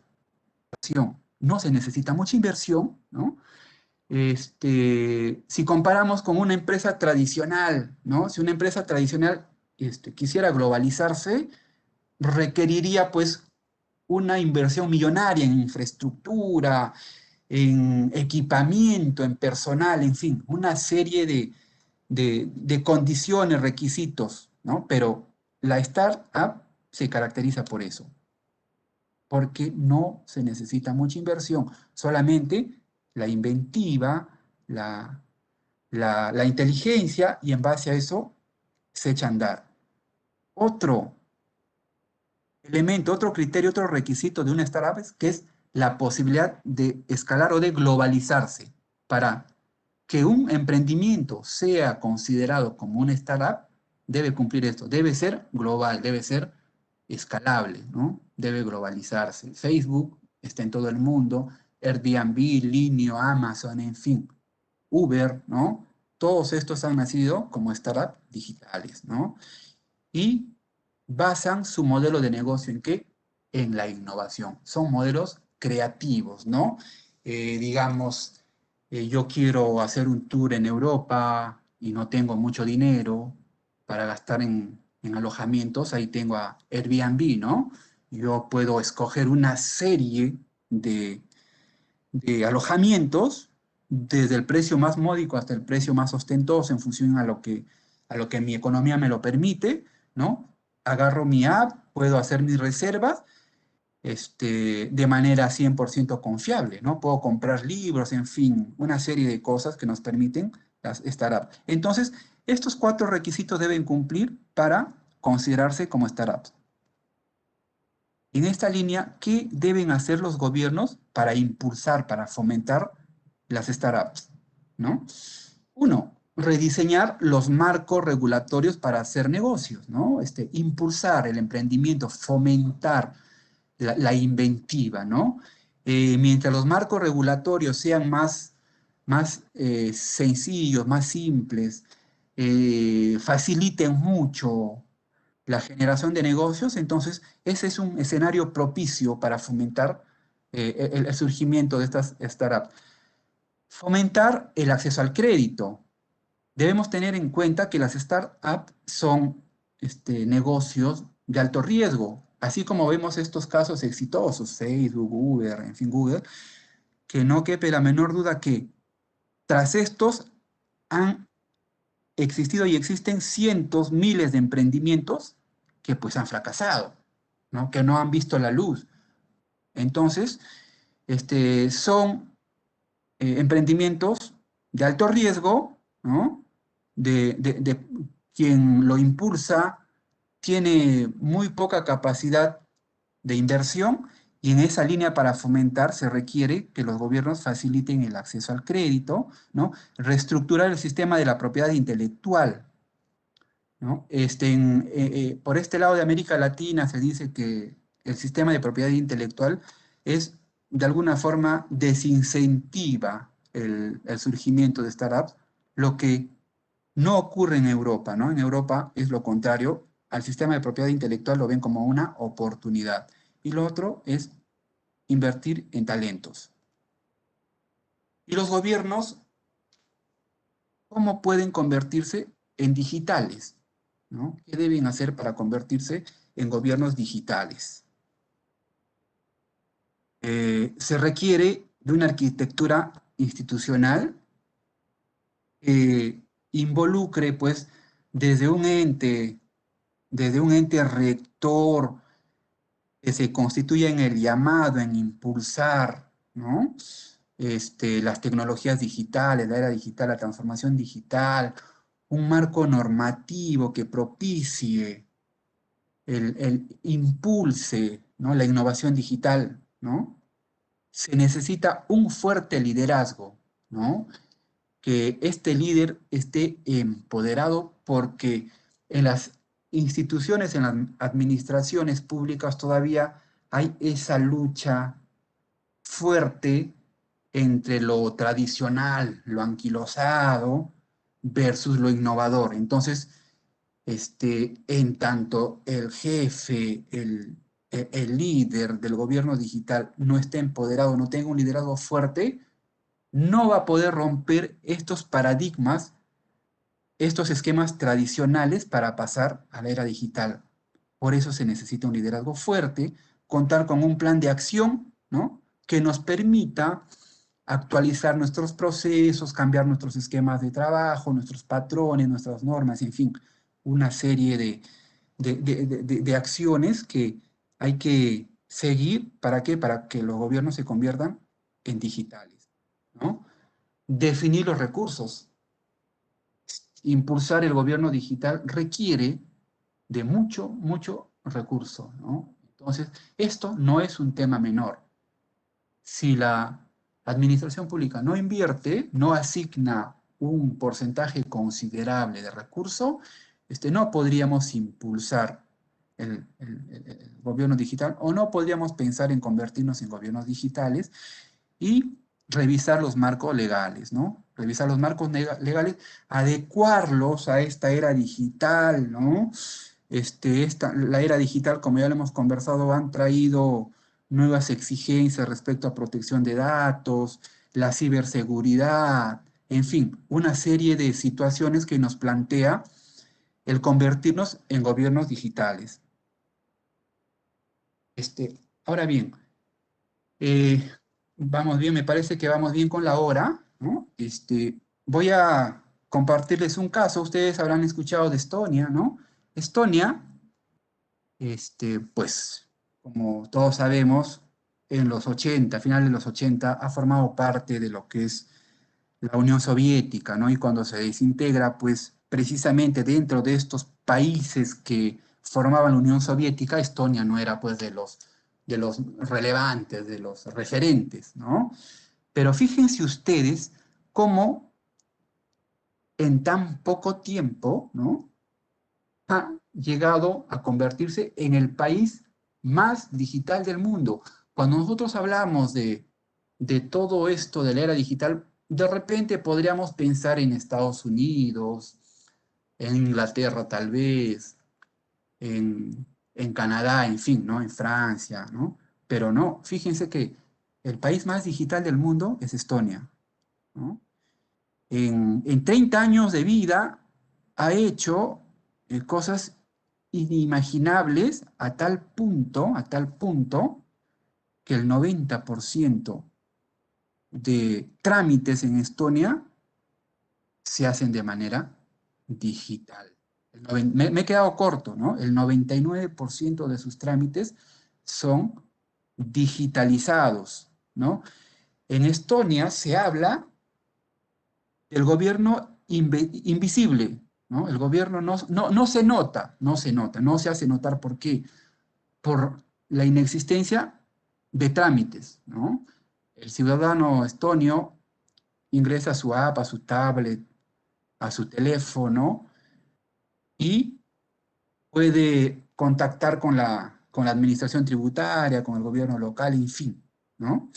no se necesita mucha inversión, ¿no? Si comparamos con una empresa tradicional, ¿no? Si una empresa tradicional quisiera globalizarse, requeriría pues una inversión millonaria en infraestructura, en equipamiento, en personal, en fin, una serie de condiciones, requisitos, ¿no? Pero la startup se caracteriza por eso, porque no se necesita mucha inversión, solamente la inventiva, la inteligencia, y en base a eso se echa a andar. Otro elemento, otro criterio, otro requisito de una startup es que es la posibilidad de escalar o de globalizarse. Para que un emprendimiento sea considerado como una startup, debe cumplir esto, debe ser global, debe ser escalable, ¿no? Debe globalizarse. Facebook está en todo el mundo, Airbnb, Linio, Amazon, en fin, Uber, ¿no? Todos estos han nacido como startups digitales, ¿no? Y basan su modelo de negocio ¿en qué? En la innovación. Son modelos creativos, ¿no? Digamos, yo quiero hacer un tour en Europa y no tengo mucho dinero para gastar en alojamientos, ahí tengo a Airbnb, ¿no? Yo puedo escoger una serie de alojamientos, desde el precio más módico hasta el precio más ostentoso, en función a lo que mi economía me lo permite, ¿no? Agarro mi app, puedo hacer mis reservas de manera 100% confiable, ¿no? Puedo comprar libros, en fin, una serie de cosas que nos permiten las startups. Entonces, estos 4 requisitos deben cumplir para considerarse como startups. En esta línea, ¿qué deben hacer los gobiernos para impulsar, para fomentar las startups? ¿No? Uno, rediseñar los marcos regulatorios para hacer negocios, ¿no? Impulsar el emprendimiento, fomentar la inventiva, ¿no? Mientras los marcos regulatorios sean más sencillos, más simples, faciliten mucho la generación de negocios, entonces ese es un escenario propicio para fomentar el surgimiento de estas startups. Fomentar el acceso al crédito. Debemos tener en cuenta que las startups son negocios de alto riesgo, así como vemos estos casos exitosos, Facebook, Uber, en fin, Google, que no quepe la menor duda que tras estos han existido y existen cientos, miles de emprendimientos que pues han fracasado, ¿no? Que no han visto la luz. Entonces, son emprendimientos de alto riesgo, ¿no? De quien lo impulsa tiene muy poca capacidad de inversión, y en esa línea, para fomentar se requiere que los gobiernos faciliten el acceso al crédito, ¿no? Reestructurar el sistema de la propiedad intelectual, ¿no? Por este lado de América Latina se dice que el sistema de propiedad intelectual es, de alguna forma, desincentiva el surgimiento de startups, lo que no ocurre en Europa, ¿no? En Europa es lo contrario, al sistema de propiedad intelectual lo ven como una oportunidad. Y lo otro es invertir en talentos. Y los gobiernos, ¿cómo pueden convertirse en digitales? ¿No? ¿Qué deben hacer para convertirse en gobiernos digitales? Se requiere de una arquitectura institucional que involucre, pues, desde un ente rector, que se constituya en el llamado, en impulsar, ¿no? Las tecnologías digitales, la era digital, la transformación digital, un marco normativo que propicie el impulse, ¿no? La innovación digital, ¿no? Se necesita un fuerte liderazgo, ¿no? Que este líder esté empoderado, porque en las instituciones, en las administraciones públicas todavía hay esa lucha fuerte entre lo tradicional, lo anquilosado, versus lo innovador. Entonces, en tanto el jefe, el líder del gobierno digital no esté empoderado, no tenga un liderazgo fuerte, no va a poder romper estos paradigmas, estos esquemas tradicionales para pasar a la era digital. Por eso se necesita un liderazgo fuerte, contar con un plan de acción, ¿no?, que nos permita actualizar nuestros procesos, cambiar nuestros esquemas de trabajo, nuestros patrones, nuestras normas, en fin, una serie de acciones que hay que seguir. ¿Para qué? Para que los gobiernos se conviertan en digitales, ¿no? Definir los recursos. Impulsar el gobierno digital requiere de mucho recurso, ¿no? Entonces, esto no es un tema menor. Si la administración pública no invierte, no asigna un porcentaje considerable de recurso, no podríamos impulsar el gobierno digital, o no podríamos pensar en convertirnos en gobiernos digitales y revisar los marcos legales, ¿no? Revisar los marcos legales, adecuarlos a esta era digital, ¿no? La era digital, como ya lo hemos conversado, han traído nuevas exigencias respecto a protección de datos, la ciberseguridad, en fin, una serie de situaciones que nos plantea el convertirnos en gobiernos digitales. Ahora bien, vamos bien, me parece que vamos bien con la hora, ¿no? Voy a compartirles un caso. Ustedes habrán escuchado de Estonia, ¿no? Estonia, pues, como todos sabemos, en los 80, a finales de los 80, ha formado parte de lo que es la Unión Soviética, ¿no? Y cuando se desintegra, pues, precisamente dentro de estos países que formaban la Unión Soviética, Estonia no era, pues, de los relevantes, de los referentes, ¿no? Pero fíjense ustedes cómo en tan poco tiempo, ¿no?, ha llegado a convertirse en el país más digital del mundo. Cuando nosotros hablamos de todo esto de la era digital, de repente podríamos pensar en Estados Unidos, en Inglaterra tal vez, en Canadá, en fin, ¿no?, en Francia, ¿no? Pero no, fíjense que el país más digital del mundo es Estonia, ¿no? En 30 años de vida ha hecho cosas inimaginables a tal punto, que el 90% de trámites en Estonia se hacen de manera digital. Me he quedado corto, ¿no? El 99% de sus trámites son digitalizados, ¿no? En Estonia se habla del gobierno invisible, ¿no? El gobierno no se nota, no se hace notar. ¿Por qué? Por la inexistencia de trámites, ¿no? El ciudadano estonio ingresa a su app, a su tablet, a su teléfono y puede contactar con la administración tributaria, con el gobierno local, en fin, ¿no?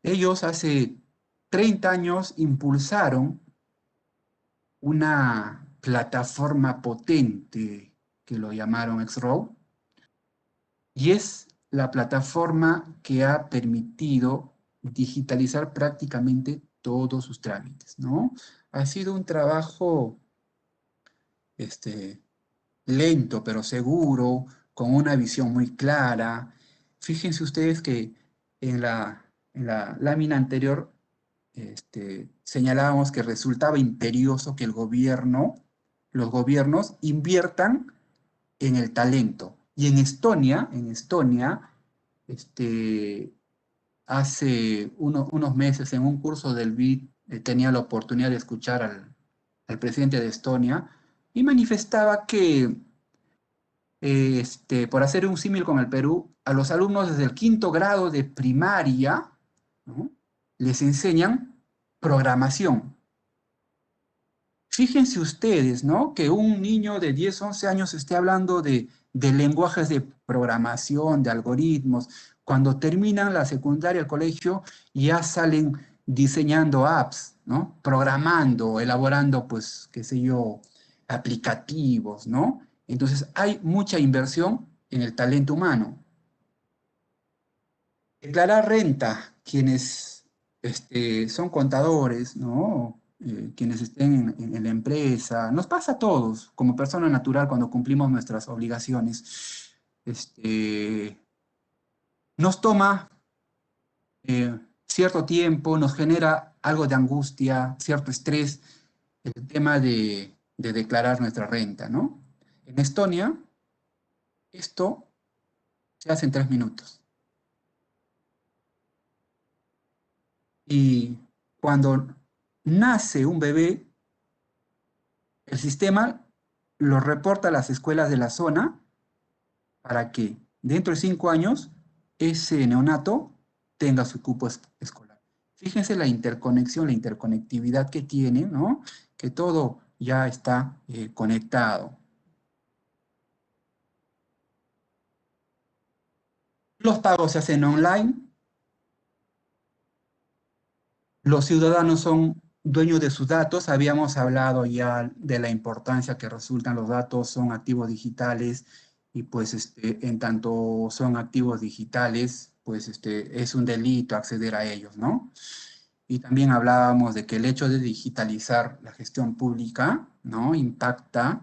Ellos hace 30 años impulsaron una plataforma potente que lo llamaron X-Row, y es la plataforma que ha permitido digitalizar prácticamente todos sus trámites, ¿no? Ha sido un trabajo lento pero seguro, con una visión muy clara. Fíjense ustedes que en la lámina anterior señalábamos que resultaba imperioso que los gobiernos inviertan en el talento. Y en Estonia, hace unos meses en un curso del BID, tenía la oportunidad de escuchar al presidente de Estonia, y manifestaba que, por hacer un símil con el Perú, a los alumnos desde el 5º grado de primaria, ¿no?, les enseñan programación. Fíjense ustedes, ¿no?, que un niño de 10, 11 años esté hablando de lenguajes de programación, de algoritmos. Cuando terminan la secundaria, el colegio, ya salen diseñando apps, ¿no?, programando, elaborando, pues, qué sé yo, aplicativos, ¿no? Entonces, hay mucha inversión en el talento humano. Declarar renta, quienes son contadores, ¿no? Quienes estén en la empresa, nos pasa a todos como persona natural cuando cumplimos nuestras obligaciones. Nos toma cierto tiempo, nos genera algo de angustia, cierto estrés, el tema de declarar nuestra renta, ¿no? En Estonia, esto se hace en 3 minutos. Y cuando nace un bebé, el sistema lo reporta a las escuelas de la zona para que dentro de 5 años ese neonato tenga su cupo escolar. Fíjense la interconexión, la interconectividad que tiene, ¿no? Que todo ya está conectado. Los pagos se hacen online. Los ciudadanos son dueños de sus datos. Habíamos hablado ya de la importancia que resultan los datos, son activos digitales y pues en tanto son activos digitales, pues es un delito acceder a ellos, ¿no? Y también hablábamos de que el hecho de digitalizar la gestión pública, ¿no? Impacta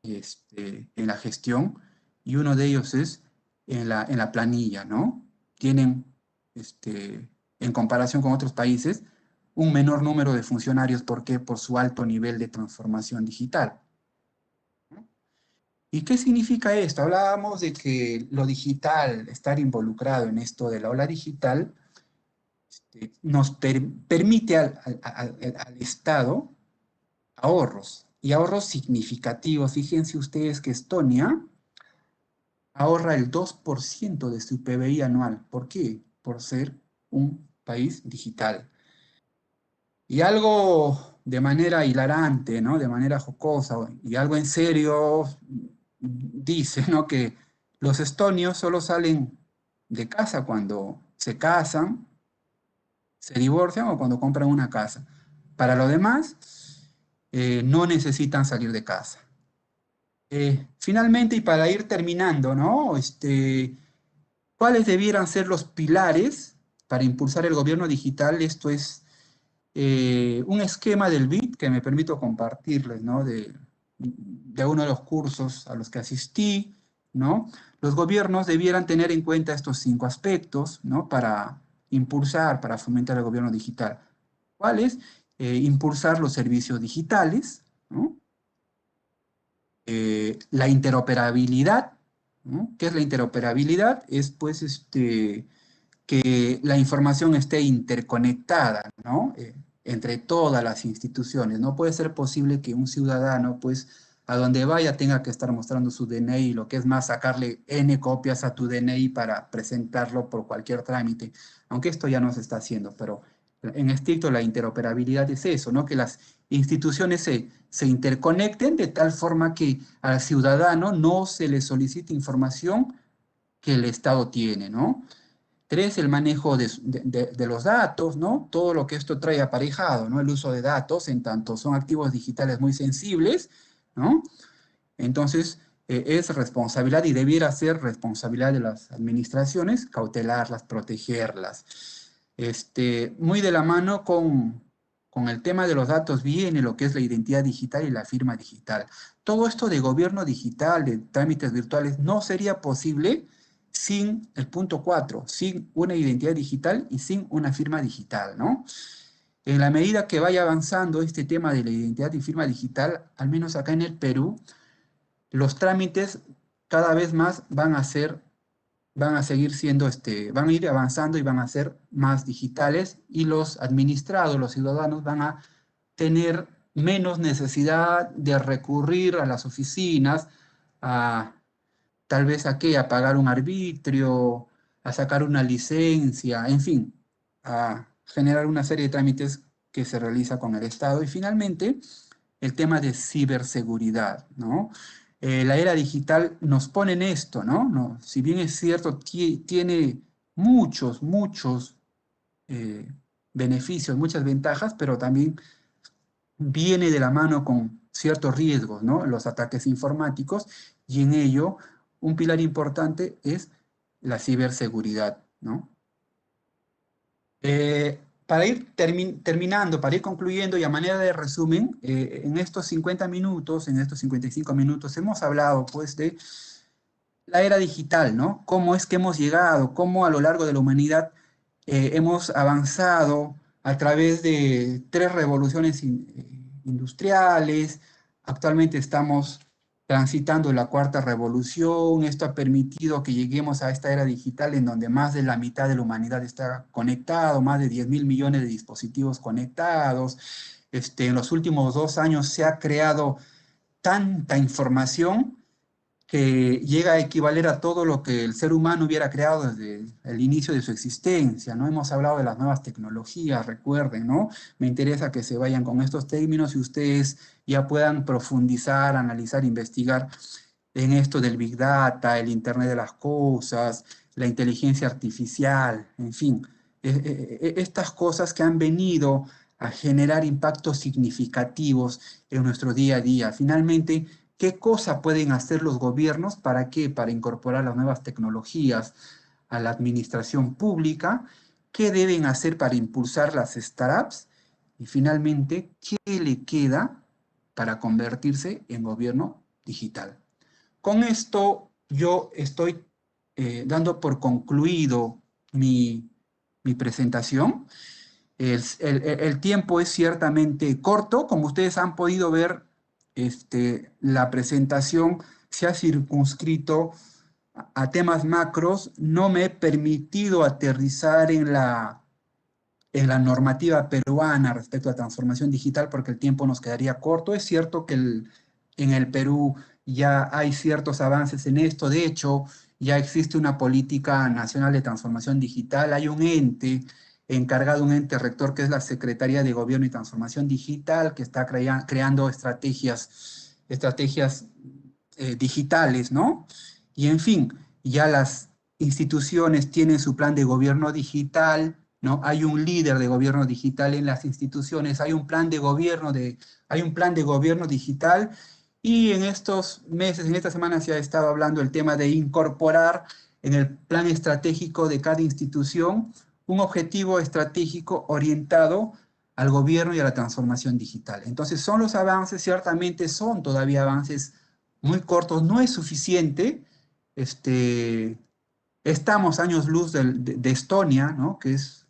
en la gestión y uno de ellos es en la planilla, ¿no? Tienen, en comparación con otros países, un menor número de funcionarios. ¿Por qué? Por su alto nivel de transformación digital. ¿No? ¿Y qué significa esto? Hablábamos de que lo digital, estar involucrado en esto de la ola digital, nos permite al Estado ahorros, y ahorros significativos. Fíjense ustedes que Estonia ahorra el 2% de su PBI anual. ¿Por qué? Por ser un país digital. Y algo de manera hilarante, ¿no? De manera jocosa y algo en serio, dice, ¿no? Que los estonios solo salen de casa cuando se casan, se divorcian o cuando compran una casa. Para lo demás, no necesitan salir de casa. Finalmente, y para ir terminando, ¿no? ¿Cuáles debieran ser los pilares para impulsar el gobierno digital? Esto es un esquema del BID que me permito compartirles, ¿no? De uno de los cursos a los que asistí, ¿no? Los gobiernos debieran tener en cuenta estos 5 aspectos, ¿no? Para impulsar, para fomentar el gobierno digital. ¿Cuáles? Impulsar los servicios digitales, ¿no? La interoperabilidad, ¿no? ¿Qué es la interoperabilidad? Es pues que la información esté interconectada, ¿no? Entre todas las instituciones. No puede ser posible que un ciudadano, pues, a donde vaya tenga que estar mostrando su DNI, lo que es más, sacarle N copias a tu DNI para presentarlo por cualquier trámite, aunque esto ya no se está haciendo, pero en estricto la interoperabilidad es eso, ¿no? Que las instituciones se interconecten de tal forma que al ciudadano no se le solicite información que el Estado tiene, ¿no? 3, el manejo de los datos, ¿no? Todo lo que esto trae aparejado, ¿no? El uso de datos, en tanto son activos digitales muy sensibles, ¿no? Entonces, es responsabilidad y debiera ser responsabilidad de las administraciones cautelarlas, protegerlas. Muy de la mano con el tema de los datos viene lo que es la identidad digital y la firma digital. Todo esto de gobierno digital, de trámites virtuales, no sería posible sin el punto 4, sin una identidad digital y sin una firma digital, ¿no? En la medida que vaya avanzando este tema de la identidad y firma digital, al menos acá en el Perú, los trámites cada vez más van a seguir siendo, van a ir avanzando y van a ser más digitales, y los administrados, los ciudadanos van a tener menos necesidad de recurrir a las oficinas, a tal vez a pagar un arbitrio, a sacar una licencia, en fin, a generar una serie de trámites que se realiza con el Estado. Y finalmente, el tema de ciberseguridad, ¿no? La era digital nos pone en esto, ¿no? Si bien es cierto, tiene muchos beneficios, muchas ventajas, pero también viene de la mano con ciertos riesgos, ¿no? Los ataques informáticos, y en ello un pilar importante es la ciberseguridad, ¿no? Para ir terminando, para ir concluyendo y a manera de resumen, en estos 50 minutos, en estos 55 minutos, hemos hablado pues de la era digital, ¿no? Cómo es que hemos llegado, cómo a lo largo de la humanidad hemos avanzado a través de tres revoluciones industriales. Actualmente estamos transitando la cuarta revolución. Esto ha permitido que lleguemos a esta era digital en donde más de la mitad de la humanidad está conectado, más de 10.000 millones de dispositivos conectados. En los últimos 2 años se ha creado tanta información que llega a equivaler a todo lo que el ser humano hubiera creado desde el inicio de su existencia, ¿no? Hemos hablado de las nuevas tecnologías, recuerden, ¿no? Me interesa que se vayan con estos términos y ustedes ya puedan profundizar, analizar, investigar en esto del Big Data, el Internet de las Cosas, la inteligencia artificial, en fin, estas cosas que han venido a generar impactos significativos en nuestro día a día. Finalmente, ¿qué cosa pueden hacer los gobiernos? ¿Para qué? Para incorporar las nuevas tecnologías a la administración pública. ¿Qué deben hacer para impulsar las startups? Y finalmente, ¿qué le queda para convertirse en gobierno digital? Con esto yo estoy dando por concluido mi presentación. El tiempo es ciertamente corto, como ustedes han podido ver, la presentación se ha circunscrito a temas macros. No me he permitido aterrizar en la normativa peruana respecto a transformación digital porque el tiempo nos quedaría corto. Es cierto que en el Perú ya hay ciertos avances en esto. De hecho, ya existe una política nacional de transformación digital. Hay un ente encargado, un ente rector, que es la Secretaría de Gobierno y Transformación Digital, que está creando estrategias digitales, ¿no? Y en fin, ya las instituciones tienen su plan de gobierno digital, ¿no? Hay un líder de gobierno digital en las instituciones, hay un plan de gobierno digital, y en estos meses, en esta semana se ha estado hablando el tema de incorporar en el plan estratégico de cada institución un objetivo estratégico orientado al gobierno y a la transformación digital. Entonces, son los avances, ciertamente son todavía avances muy cortos, no es suficiente. Este, Estamos años luz de Estonia, ¿no? Que es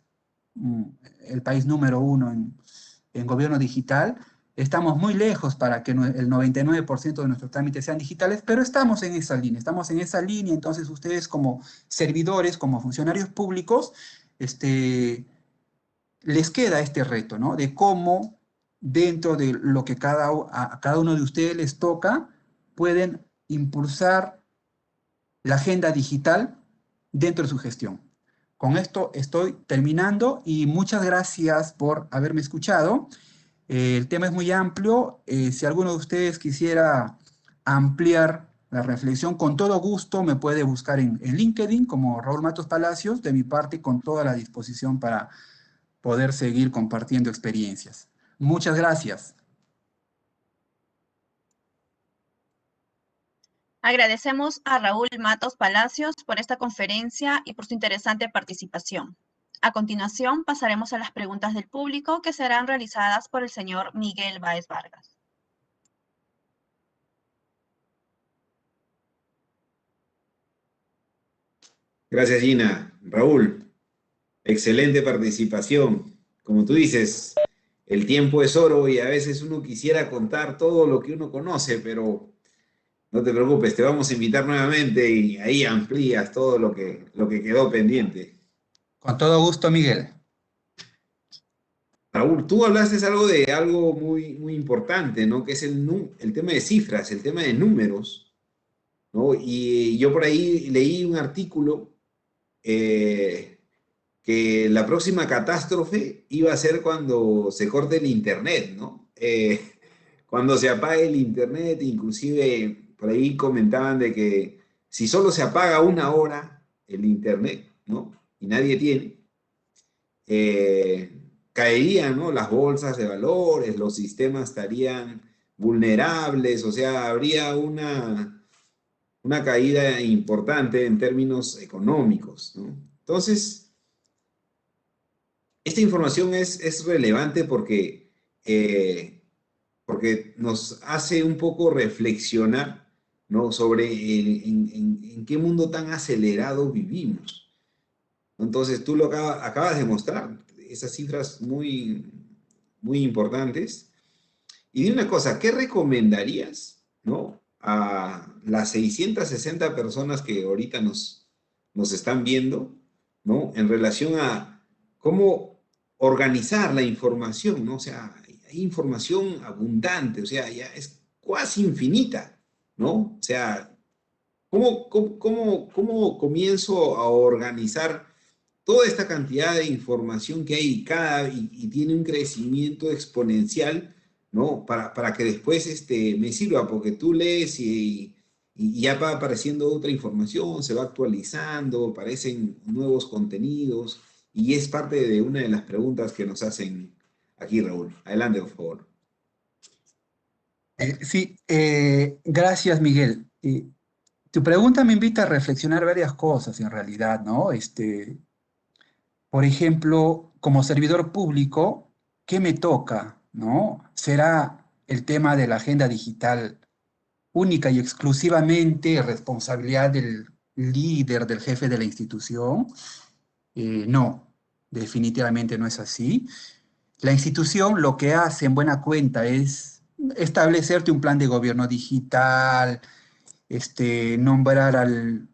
mm, el país número uno en gobierno digital. Estamos muy lejos para que el 99% de nuestros trámites sean digitales, pero estamos en esa línea. Entonces ustedes como servidores, como funcionarios públicos, les queda este reto, ¿no? De cómo dentro de lo que a cada uno de ustedes les toca, pueden impulsar la agenda digital dentro de su gestión. Con esto estoy terminando y muchas gracias por haberme escuchado. El tema es muy amplio. Si alguno de ustedes quisiera ampliar la reflexión, con todo gusto me puede buscar en LinkedIn como Raúl Matos Palacios. De mi parte, con toda la disposición para poder seguir compartiendo experiencias. Muchas gracias. Agradecemos a Raúl Matos Palacios por esta conferencia y por su interesante participación. A continuación, pasaremos a las preguntas del público que serán realizadas por el señor Miguel Báez Vargas. Gracias, Gina. Raúl, excelente participación. Como tú dices, el tiempo es oro y a veces uno quisiera contar todo lo que uno conoce, pero no te preocupes, te vamos a invitar nuevamente y ahí amplías todo lo que quedó pendiente. Con todo gusto, Miguel. Raúl, tú hablaste de algo muy, muy importante, ¿no? Que es el tema de cifras, el tema de números, ¿no? Y yo por ahí leí un artículo que la próxima catástrofe iba a ser cuando se corte el internet, ¿no? Cuando se apague el internet, inclusive por ahí comentaban de que si solo se apaga una hora el internet, ¿no? Y nadie tiene, caerían, ¿no? Las bolsas de valores, los sistemas estarían vulnerables, o sea, habría una caída importante en términos económicos, ¿no? Entonces, esta información es relevante porque nos hace un poco reflexionar, ¿no? Sobre en qué mundo tan acelerado vivimos. Entonces, tú lo acabas de mostrar, esas cifras muy importantes. Y dime una cosa, ¿qué recomendarías, ¿no? A las 660 personas que ahorita nos están viendo, ¿no? En relación a cómo organizar la información, ¿no? O sea, hay información abundante, o sea, ya es casi infinita, ¿no? O sea, ¿cómo comienzo a organizar toda esta cantidad de información que hay y tiene un crecimiento exponencial, ¿no? Para que después me sirva, porque tú lees y ya va apareciendo otra información, se va actualizando, aparecen nuevos contenidos, y es parte de una de las preguntas que nos hacen aquí, Raúl. Adelante, por favor. Sí, gracias, Miguel. Tu pregunta me invita a reflexionar varias cosas en realidad, ¿no? Por ejemplo, como servidor público, ¿qué me toca, ¿no? ¿Será el tema de la agenda digital única y exclusivamente responsabilidad del líder, del jefe de la institución? No, definitivamente no es así. La institución lo que hace en buena cuenta es establecerte un plan de gobierno digital, nombrar al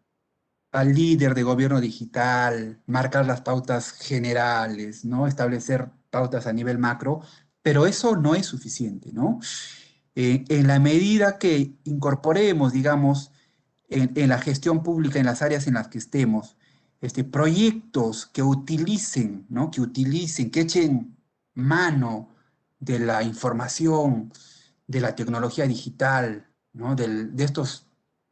líder de gobierno digital, marcar las pautas generales, ¿no? Establecer pautas a nivel macro, pero eso no es suficiente, ¿no? En la medida que incorporemos, digamos, en la gestión pública, en las áreas en las que estemos, proyectos que utilicen, ¿no? Que echen mano de la información, de la tecnología digital, ¿no?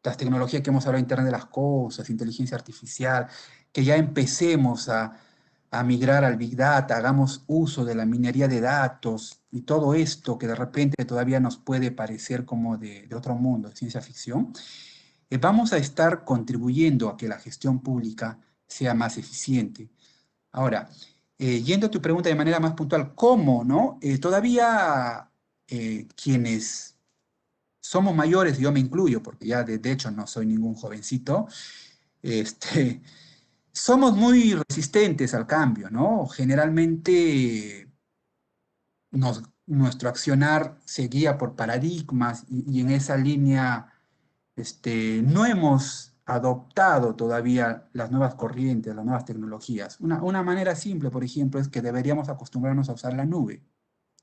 Las tecnologías que hemos hablado, Internet de las Cosas, inteligencia artificial, que ya empecemos a migrar al Big Data, hagamos uso de la minería de datos y todo esto que de repente todavía nos puede parecer como de otro mundo, de ciencia ficción, vamos a estar contribuyendo a que la gestión pública sea más eficiente. Ahora, yendo a tu pregunta de manera más puntual, ¿cómo, no? Todavía quienes somos mayores, yo me incluyo, porque ya de hecho no soy ningún jovencito, este, somos muy resistentes al cambio, ¿no? Generalmente nuestro accionar se guía por paradigmas y en esa línea no hemos adoptado todavía las nuevas corrientes, las nuevas tecnologías. Una manera simple, por ejemplo, es que deberíamos acostumbrarnos a usar la nube,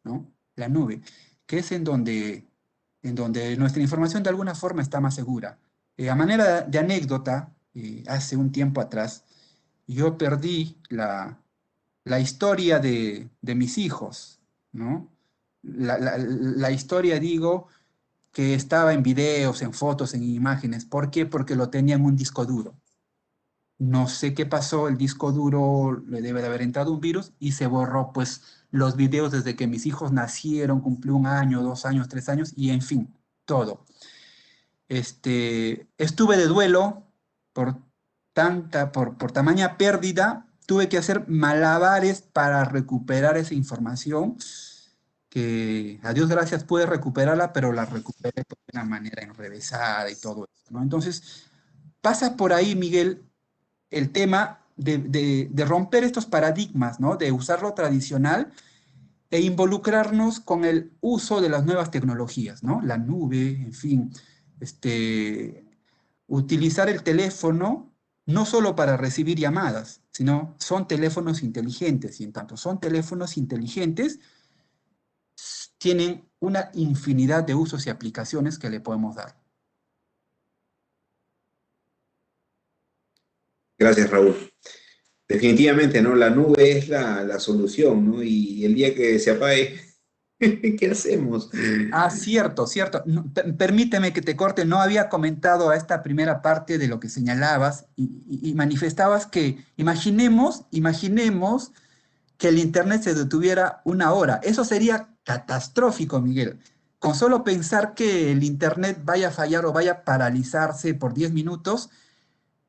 ¿no? La nube, que es en donde nuestra información de alguna forma está más segura. A manera de anécdota, hace un tiempo atrás, yo perdí la historia de mis hijos, ¿no? La historia, digo, que estaba en videos, en fotos, en imágenes. ¿Por qué? Porque lo tenía en un disco duro. No sé qué pasó, el disco duro le debe de haber entrado un virus y se borró, pues, los videos desde que mis hijos nacieron, cumplió 1 año, 2 años, 3 años, y en fin, todo. Estuve de duelo por por tamaña pérdida, tuve que hacer malabares para recuperar esa información, que a Dios gracias pude recuperarla, pero la recuperé de una manera enrevesada y todo eso, ¿no? Entonces, pasa por ahí, Miguel, el tema de romper estos paradigmas, ¿no? De usar lo tradicional e involucrarnos con el uso de las nuevas tecnologías, ¿no? La nube, en fin, utilizar el teléfono no solo para recibir llamadas, sino son teléfonos inteligentes, y en tanto son teléfonos inteligentes, tienen una infinidad de usos y aplicaciones que le podemos dar. Gracias, Raúl. Definitivamente, ¿no? La nube es la solución, ¿no? Y el día que se apague, ¿qué hacemos? Ah, cierto, cierto. No, permíteme que te corte. No había comentado a esta primera parte de lo que señalabas y manifestabas que imaginemos que el Internet se detuviera 1 hora. Eso sería catastrófico, Miguel. Con solo pensar que el Internet vaya a fallar o vaya a paralizarse por 10 minutos,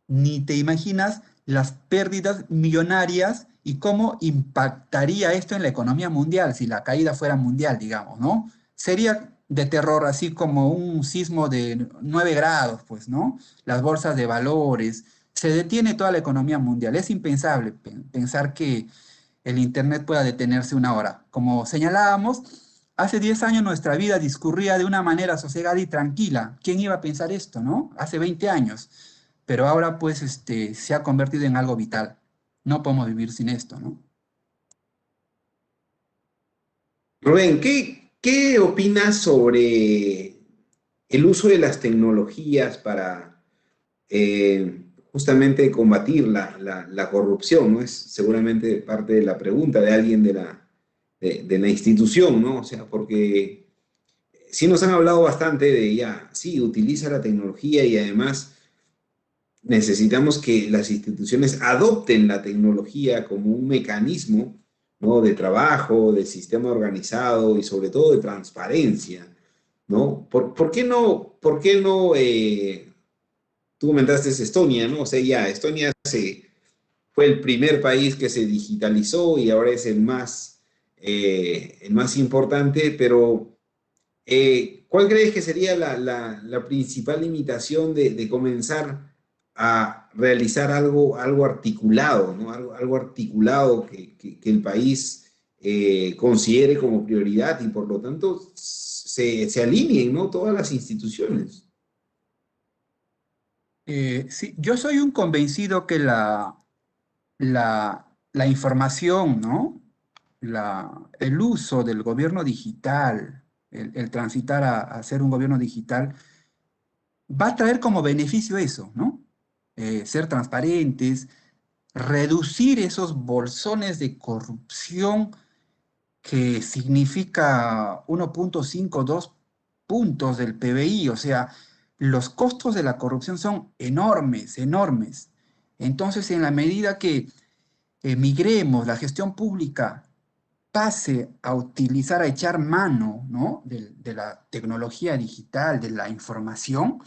ni te imaginas las pérdidas millonarias y cómo impactaría esto en la economía mundial si la caída fuera mundial, digamos, ¿no? Sería de terror, así como un sismo de 9 grados, pues, ¿no? Las bolsas de valores, se detiene toda la economía mundial. Es impensable pensar que el Internet pueda detenerse una hora. Como señalábamos, hace 10 años nuestra vida discurría de una manera sosegada y tranquila. ¿Quién iba a pensar esto, no? Hace 20 años. Pero ahora, pues, se ha convertido en algo vital. No podemos vivir sin esto, ¿no? Rubén, ¿qué opinas sobre el uso de las tecnologías para justamente combatir la corrupción? ¿No? Es seguramente parte de la pregunta de alguien de la institución, ¿no? O sea, porque sí nos han hablado bastante de ya, sí, utiliza la tecnología y además necesitamos que las instituciones adopten la tecnología como un mecanismo, ¿no? De trabajo, de sistema organizado y sobre todo de transparencia, ¿no? Por qué no tú comentaste Estonia, ¿no? O sea, ya, fue el primer país que se digitalizó y ahora es el más importante, pero ¿cuál crees que sería la principal limitación de comenzar a realizar algo articulado, ¿no? Algo articulado que el país considere como prioridad y por lo tanto se alineen, ¿no? Todas las instituciones. Sí, yo soy un convencido que la información, ¿no? El uso del gobierno digital, el transitar a ser un gobierno digital, va a traer como beneficio eso, ¿no? Ser transparentes, reducir esos bolsones de corrupción que significa 1,5, 2 puntos del PBI, o sea, los costos de la corrupción son enormes, enormes. Entonces, en la medida que migremos la gestión pública pase a utilizar, a echar mano, ¿no? de la tecnología digital, de la información,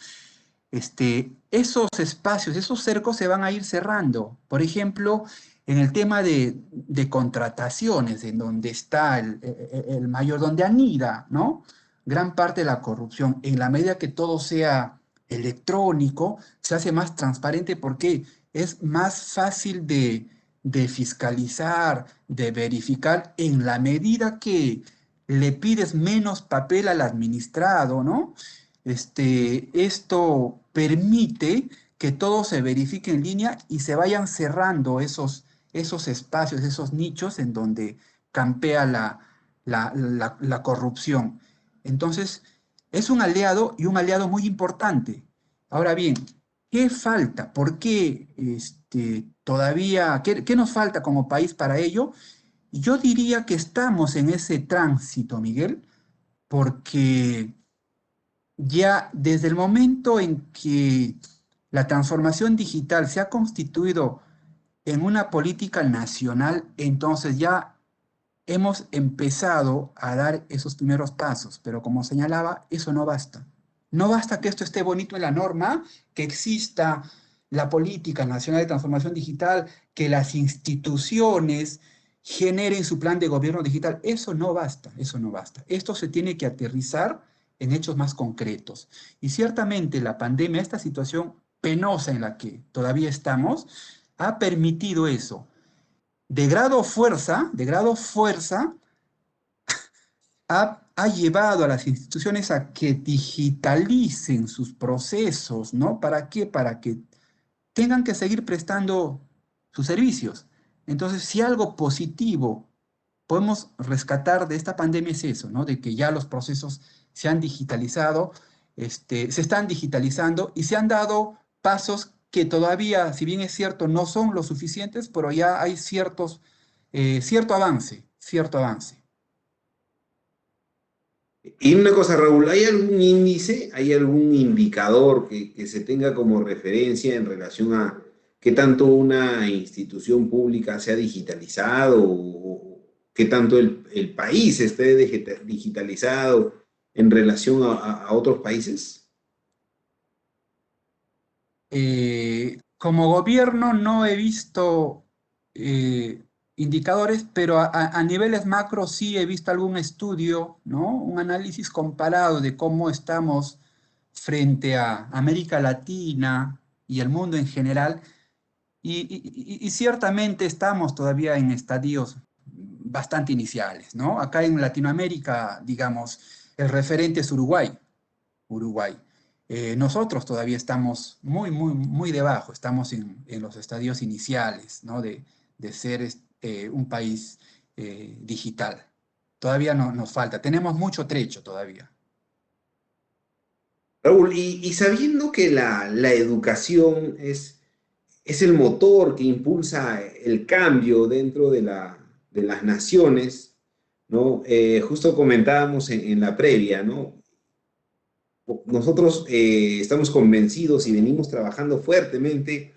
esos espacios, esos cercos se van a ir cerrando. Por ejemplo, en el tema de contrataciones, en donde está el mayor, donde anida, ¿no? Gran parte de la corrupción. En la medida que todo sea electrónico, se hace más transparente porque es más fácil de fiscalizar, de verificar, en la medida que le pides menos papel al administrado, ¿no? Esto permite que todo se verifique en línea y se vayan cerrando esos espacios, esos nichos en donde campea la corrupción. Entonces, es un aliado y un aliado muy importante. Ahora bien, ¿qué falta? ¿Por qué todavía, qué nos falta como país para ello? Yo diría que estamos en ese tránsito, Miguel, porque ya desde el momento en que la transformación digital se ha constituido en una política nacional, entonces ya hemos empezado a dar esos primeros pasos, pero como señalaba, eso no basta. No basta que esto esté bonito en la norma, que exista la política nacional de transformación digital, que las instituciones generen su plan de gobierno digital. Eso no basta, eso no basta. Esto se tiene que aterrizar en hechos más concretos. Y ciertamente la pandemia, esta situación penosa en la que todavía estamos, ha permitido eso. De grado fuerza, ha llevado a las instituciones a que digitalicen sus procesos, ¿no? ¿Para qué? Para que tengan que seguir prestando sus servicios. Entonces, si algo positivo podemos rescatar de esta pandemia es eso, ¿no? De que ya los procesos se han digitalizado, se están digitalizando y se han dado pasos que todavía, si bien es cierto, no son lo suficientes, pero ya hay cierto avance, cierto avance. Y una cosa, Raúl, ¿hay algún índice, hay algún indicador que se tenga como referencia en relación a qué tanto una institución pública se ha digitalizado o qué tanto el país esté digitalizado en relación a otros países? Como gobierno no he visto eh, indicadores, pero a niveles macro sí he visto algún estudio, ¿no? Un análisis comparado de cómo estamos frente a América Latina y el mundo en general, y ciertamente estamos todavía en estadios bastante iniciales, ¿no? Acá en Latinoamérica, digamos, el referente es Uruguay. Uruguay. Nosotros todavía estamos muy debajo, estamos en los estadios iniciales, ¿no? De ser un país digital. Todavía no, nos falta, tenemos mucho trecho todavía. Raúl, y sabiendo que la educación es el motor que impulsa el cambio dentro de las naciones, ¿no? Justo comentábamos en la previa, ¿no? Nosotros estamos convencidos y venimos trabajando fuertemente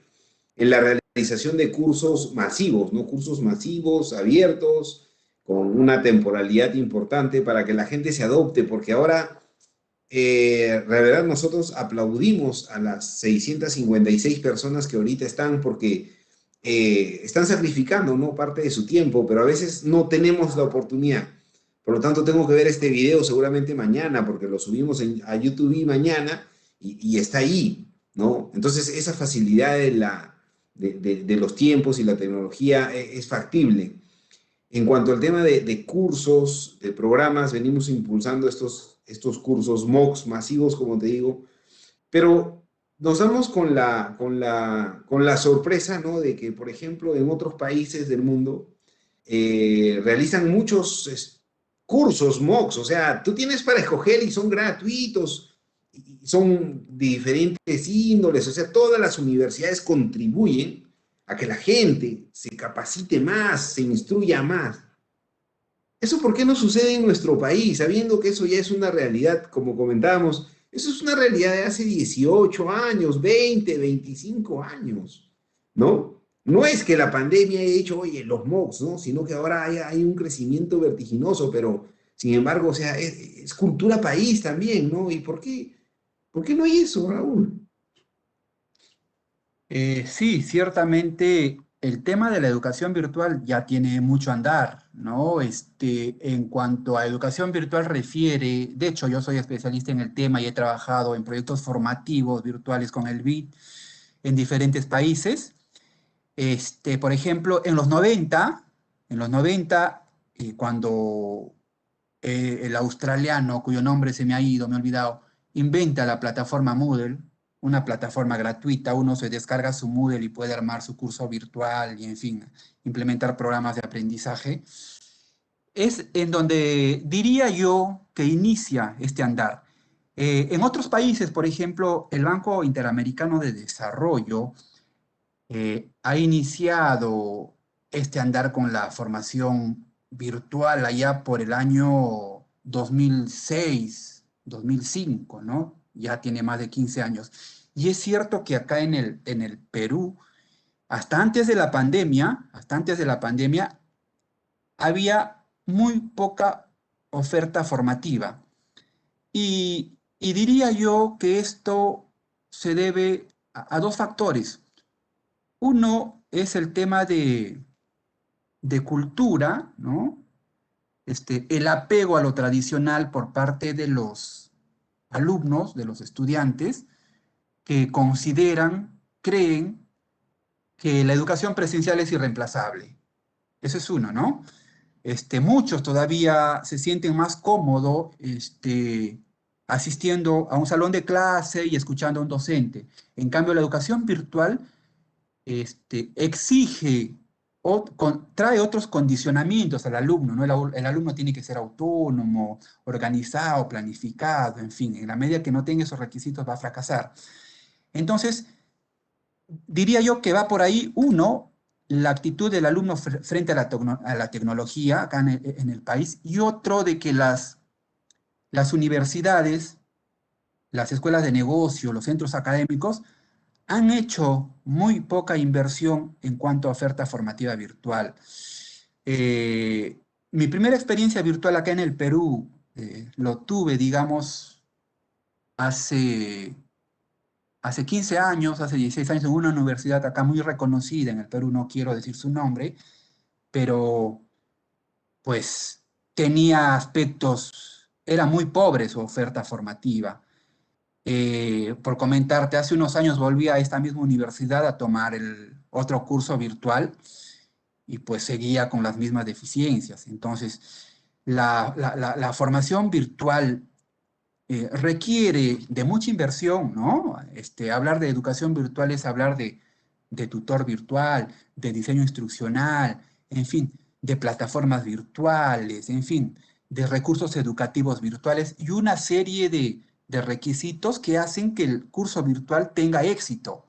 en la realización de cursos masivos, ¿no? Cursos masivos, abiertos, con una temporalidad importante para que la gente se adopte, porque ahora, la verdad, nosotros aplaudimos a las 656 personas que ahorita están porque están sacrificando, ¿no? Parte de su tiempo, pero a veces no tenemos la oportunidad. Por lo tanto, tengo que ver este video seguramente mañana, porque lo subimos a YouTube y mañana y está ahí, ¿no? Entonces, esa facilidad de los tiempos y la tecnología es factible. En cuanto al tema de cursos, de programas, venimos impulsando estos cursos MOOCs masivos, como te digo, pero nos damos con la sorpresa, ¿no? De que, por ejemplo, en otros países del mundo realizan muchos cursos MOOCs, o sea, tú tienes para escoger y son gratuitos, y son de diferentes índoles, o sea, todas las universidades contribuyen a que la gente se capacite más, se instruya más. ¿Eso por qué no sucede en nuestro país? Sabiendo que eso ya es una realidad, como comentábamos, eso es una realidad de hace 18 años, 20, 25 años, ¿no? No es que la pandemia haya hecho, oye, los MOOCs, ¿no? Sino que ahora hay un crecimiento vertiginoso, pero sin embargo, o sea, es cultura país también, ¿no? ¿Y por qué no hay eso, Raúl? Sí, ciertamente el tema de la educación virtual ya tiene mucho andar, ¿no? En cuanto a educación virtual refiere, de hecho yo soy especialista en el tema y he trabajado en proyectos formativos virtuales con el BID en diferentes países. Por ejemplo, en los noventa, cuando el australiano, cuyo nombre se me ha ido, me he olvidado, inventa la plataforma Moodle, una plataforma gratuita, uno se descarga su Moodle y puede armar su curso virtual y, en fin, implementar programas de aprendizaje. Es en donde diría yo que inicia este andar. En otros países, por ejemplo, el Banco Interamericano de Desarrollo ha iniciado este andar con la formación virtual allá por el año 2006, 2005, ¿no? Ya tiene más de 15 años. Y es cierto que acá en el Perú, hasta antes de la pandemia, había muy poca oferta formativa. Y diría yo que esto se debe a dos factores. Uno es el tema de cultura, ¿no? El apego a lo tradicional por parte de los alumnos, de los estudiantes, que creen que la educación presencial es irreemplazable. Ese es uno, ¿no? Muchos todavía se sienten más cómodos asistiendo a un salón de clase y escuchando a un docente. En cambio, la educación virtual exige trae otros condicionamientos al alumno, ¿no? El alumno tiene que ser autónomo, organizado, planificado, en fin, en la medida que no tenga esos requisitos va a fracasar. Entonces, diría yo que va por ahí, uno, la actitud del alumno frente a la tecnología acá en el país, y otro de que las universidades, las escuelas de negocio, los centros académicos, han hecho muy poca inversión en cuanto a oferta formativa virtual. Mi primera experiencia virtual acá en el Perú lo tuve, digamos, hace, hace 15 años, hace 16 años, en una universidad acá muy reconocida en el Perú, no quiero decir su nombre, pero pues tenía aspectos, era muy pobre su oferta formativa. Por comentarte, hace unos años volví a esta misma universidad a tomar el otro curso virtual y pues seguía con las mismas deficiencias. Entonces, la formación virtual requiere de mucha inversión, ¿no? Hablar de educación virtual es hablar de tutor virtual, de diseño instruccional, en fin, de plataformas virtuales, en fin, de recursos educativos virtuales y una serie de requisitos que hacen que el curso virtual tenga éxito.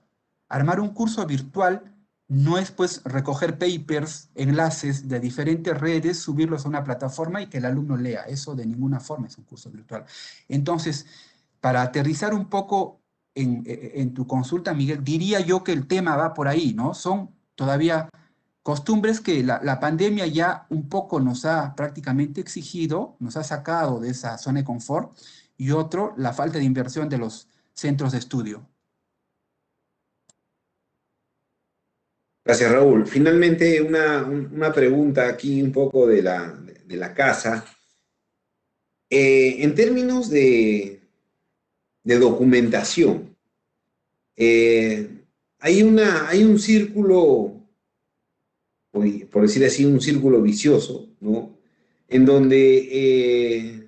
Armar un curso virtual no es pues recoger papers, enlaces de diferentes redes, subirlos a una plataforma y que el alumno lea. Eso de ninguna forma es un curso virtual. Entonces, para aterrizar un poco en tu consulta, Miguel, diría yo que el tema va por ahí, ¿no? Son todavía costumbres que la pandemia ya un poco nos ha prácticamente exigido, nos ha sacado de esa zona de confort, y otro, la falta de inversión de los centros de estudio. Gracias, Raúl. Finalmente, una pregunta aquí un poco de la casa. En términos de documentación, hay un círculo, por decir así, un círculo vicioso, ¿no? En donde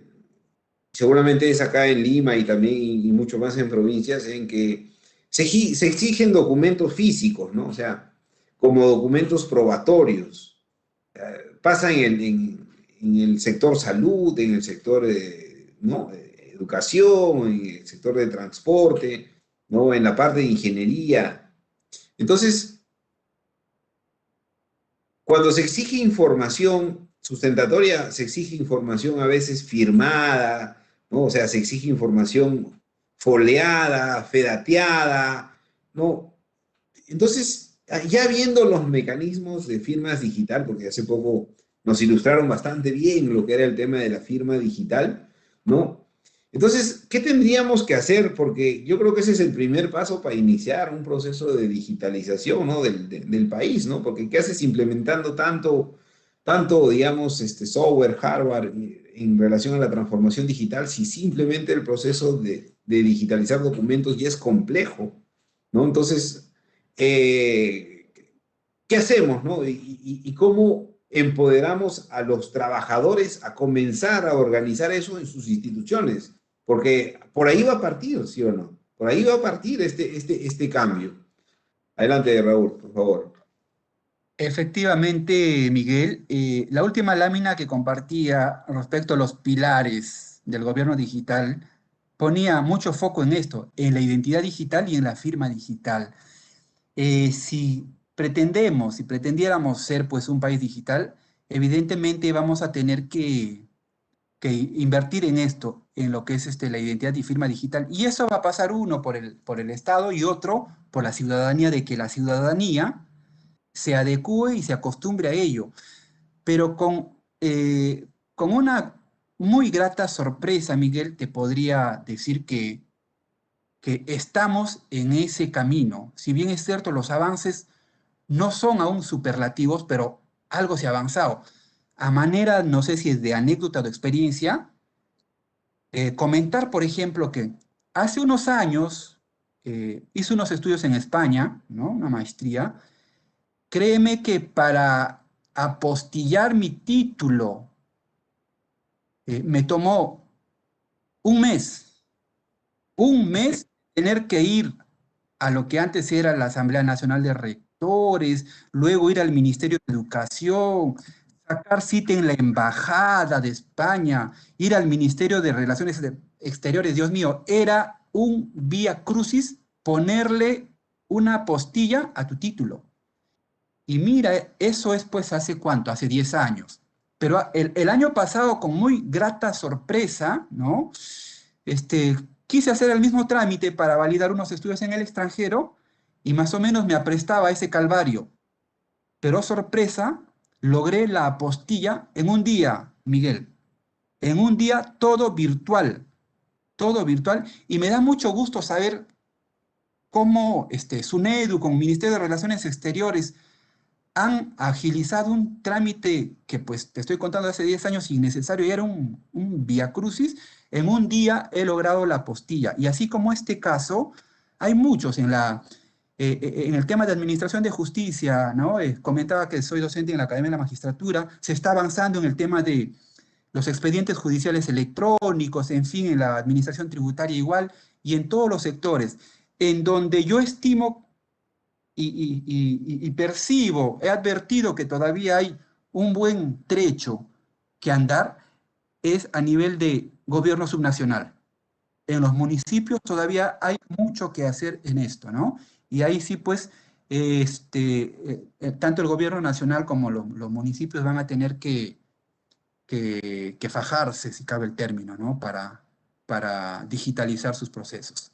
seguramente es acá en Lima y también y mucho más en provincias, en que se exigen documentos físicos, ¿no? O sea, como documentos probatorios. Pasa en el sector salud, en el sector ¿no? de educación, en el sector de transporte, ¿no? En la parte de ingeniería. Entonces, cuando se exige información sustentatoria, se exige información a veces firmada, ¿no? O sea, se exige información foliada, fedateada, ¿no? Entonces, ya viendo los mecanismos de firmas digital, porque hace poco nos ilustraron bastante bien lo que era el tema de la firma digital, ¿no? Entonces, ¿qué tendríamos que hacer? Porque yo creo que ese es el primer paso para iniciar un proceso de digitalización, ¿no? Del país, ¿no? Porque ¿qué haces implementando tanto, digamos, software, hardware en relación a la transformación digital si simplemente el proceso de digitalizar documentos ya es complejo, ¿no? Entonces, eh, ¿qué hacemos, no? Y cómo empoderamos a los trabajadores a comenzar a organizar eso en sus instituciones, porque por ahí va a partir, ¿sí o no? Por ahí va a partir este cambio. Adelante, Raúl, por favor. Efectivamente, Miguel, la última lámina que compartía respecto a los pilares del gobierno digital ponía mucho foco en esto, en la identidad digital y en la firma digital. Si pretendiéramos ser pues un país digital, evidentemente vamos a tener que invertir en esto, en lo que es la identidad y firma digital. Y eso va a pasar uno por el Estado y otro por la ciudadanía, de que la ciudadanía se adecue y se acostumbre a ello. Pero con una muy grata sorpresa, Miguel, te podría decir que estamos en ese camino. Si bien es cierto, los avances no son aún superlativos, pero algo se ha avanzado. A manera, no sé si es de anécdota o de experiencia, comentar, por ejemplo, que hace unos años hice unos estudios en España, ¿no? Una maestría. Créeme que para apostillar mi título me tomó un mes tener que ir a lo que antes era la Asamblea Nacional de Rectores, luego ir al Ministerio de Educación, sacar cita en la Embajada de España, ir al Ministerio de Relaciones Exteriores. Dios mío, era un vía crucis ponerle una apostilla a tu título. Y mira, eso es pues hace cuánto, hace 10 años. Pero el año pasado, con muy grata sorpresa, ¿no? Quise hacer el mismo trámite para validar unos estudios en el extranjero y más o menos me aprestaba a ese calvario. Pero sorpresa, logré la apostilla en un día, Miguel. En un día todo virtual. Y me da mucho gusto saber cómo SUNEDU, con el Ministerio de Relaciones Exteriores, han agilizado un trámite que, pues, te estoy contando hace 10 años innecesario y era un viacrucis. En un día he logrado la apostilla. Y así como este caso, hay muchos en el tema de administración de justicia, ¿no? Comentaba que soy docente en la Academia de la Magistratura, se está avanzando en el tema de los expedientes judiciales electrónicos, en fin, en la administración tributaria igual, y en todos los sectores, en donde yo estimo y percibo, he advertido que todavía hay un buen trecho que andar, es a nivel de gobierno subnacional. En los municipios todavía hay mucho que hacer en esto, ¿no? Y ahí sí, pues, tanto el gobierno nacional como los municipios van a tener que fajarse, si cabe el término, ¿no? Para digitalizar sus procesos.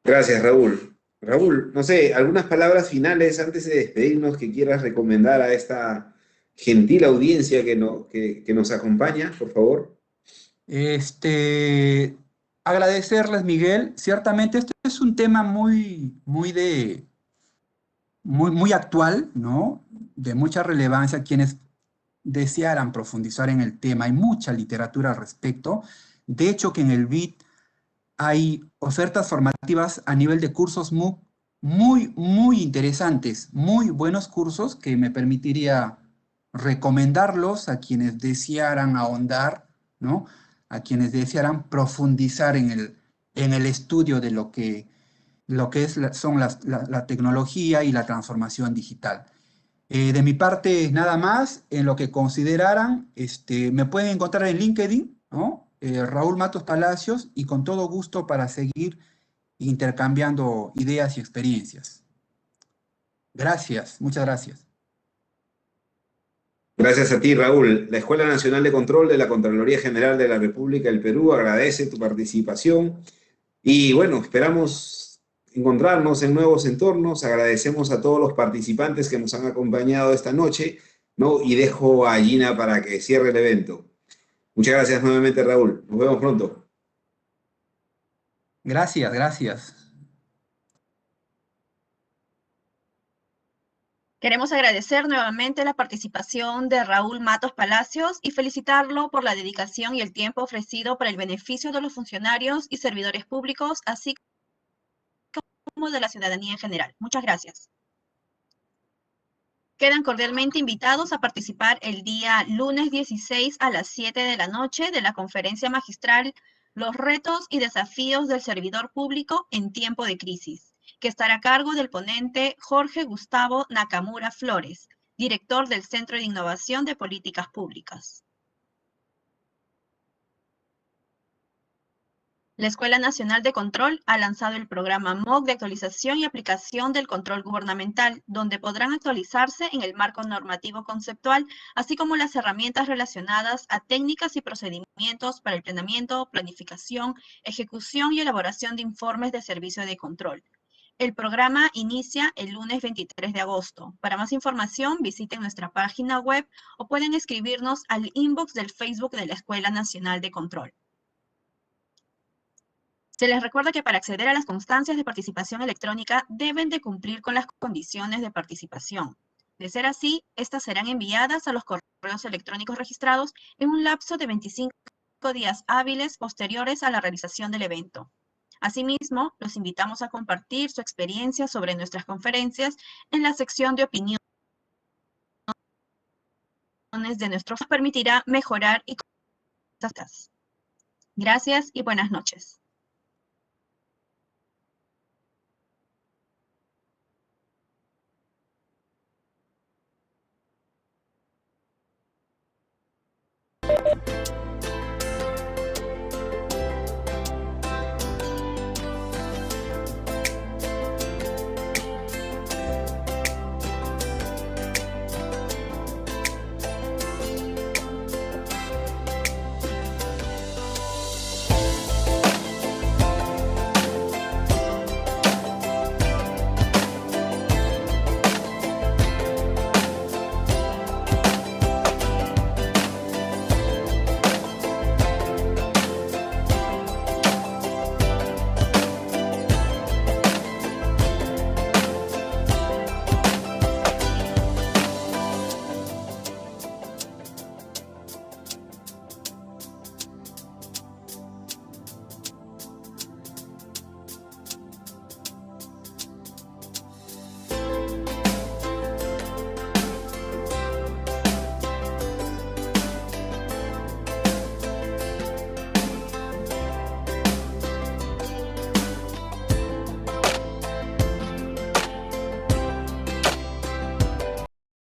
Gracias, Raúl. Raúl, no sé, algunas palabras finales antes de despedirnos que quieras recomendar a esta gentil audiencia que nos acompaña, por favor. Este, agradecerles, Miguel. Ciertamente este es un tema muy actual, ¿no? De mucha relevancia. Quienes desearan profundizar en el tema, hay mucha literatura al respecto. De hecho, que en el BIT hay ofertas formativas a nivel de cursos muy interesantes, muy buenos cursos que me permitiría recomendarlos a quienes desearan ahondar, ¿no? A quienes desearan profundizar en el estudio de lo que es la tecnología y la transformación digital. De mi parte, nada más, en lo que consideraran, me pueden encontrar en LinkedIn, ¿no? Raúl Matos Palacios, y con todo gusto para seguir intercambiando ideas y experiencias. Gracias, muchas gracias. Gracias a ti, Raúl. La Escuela Nacional de Control de la Contraloría General de la República del Perú agradece tu participación y bueno, esperamos encontrarnos en nuevos entornos. Agradecemos a todos los participantes que nos han acompañado esta noche, ¿no? Y dejo a Gina para que cierre el evento. Muchas gracias nuevamente, Raúl. Nos vemos pronto. Gracias, gracias. Queremos agradecer nuevamente la participación de Raúl Matos Palacios y felicitarlo por la dedicación y el tiempo ofrecido para el beneficio de los funcionarios y servidores públicos, así como de la ciudadanía en general. Muchas gracias. Quedan cordialmente invitados a participar el día lunes 16 a las 7 de la noche de la conferencia magistral Los retos y desafíos del servidor público en tiempo de crisis, que estará a cargo del ponente Jorge Gustavo Nakamura Flores, director del Centro de Innovación de Políticas Públicas. La Escuela Nacional de Control ha lanzado el programa MOOC de actualización y aplicación del control gubernamental, donde podrán actualizarse en el marco normativo conceptual, así como las herramientas relacionadas a técnicas y procedimientos para el planeamiento, planificación, ejecución y elaboración de informes de servicio de control. El programa inicia el lunes 23 de agosto. Para más información, visiten nuestra página web o pueden escribirnos al inbox del Facebook de la Escuela Nacional de Control. Se les recuerda que para acceder a las constancias de participación electrónica deben de cumplir con las condiciones de participación. De ser así, estas serán enviadas a los correos electrónicos registrados en un lapso de 25 días hábiles posteriores a la realización del evento. Asimismo, los invitamos a compartir su experiencia sobre nuestras conferencias en la sección de opiniones de nuestros permitirá mejorar y Gracias y buenas noches.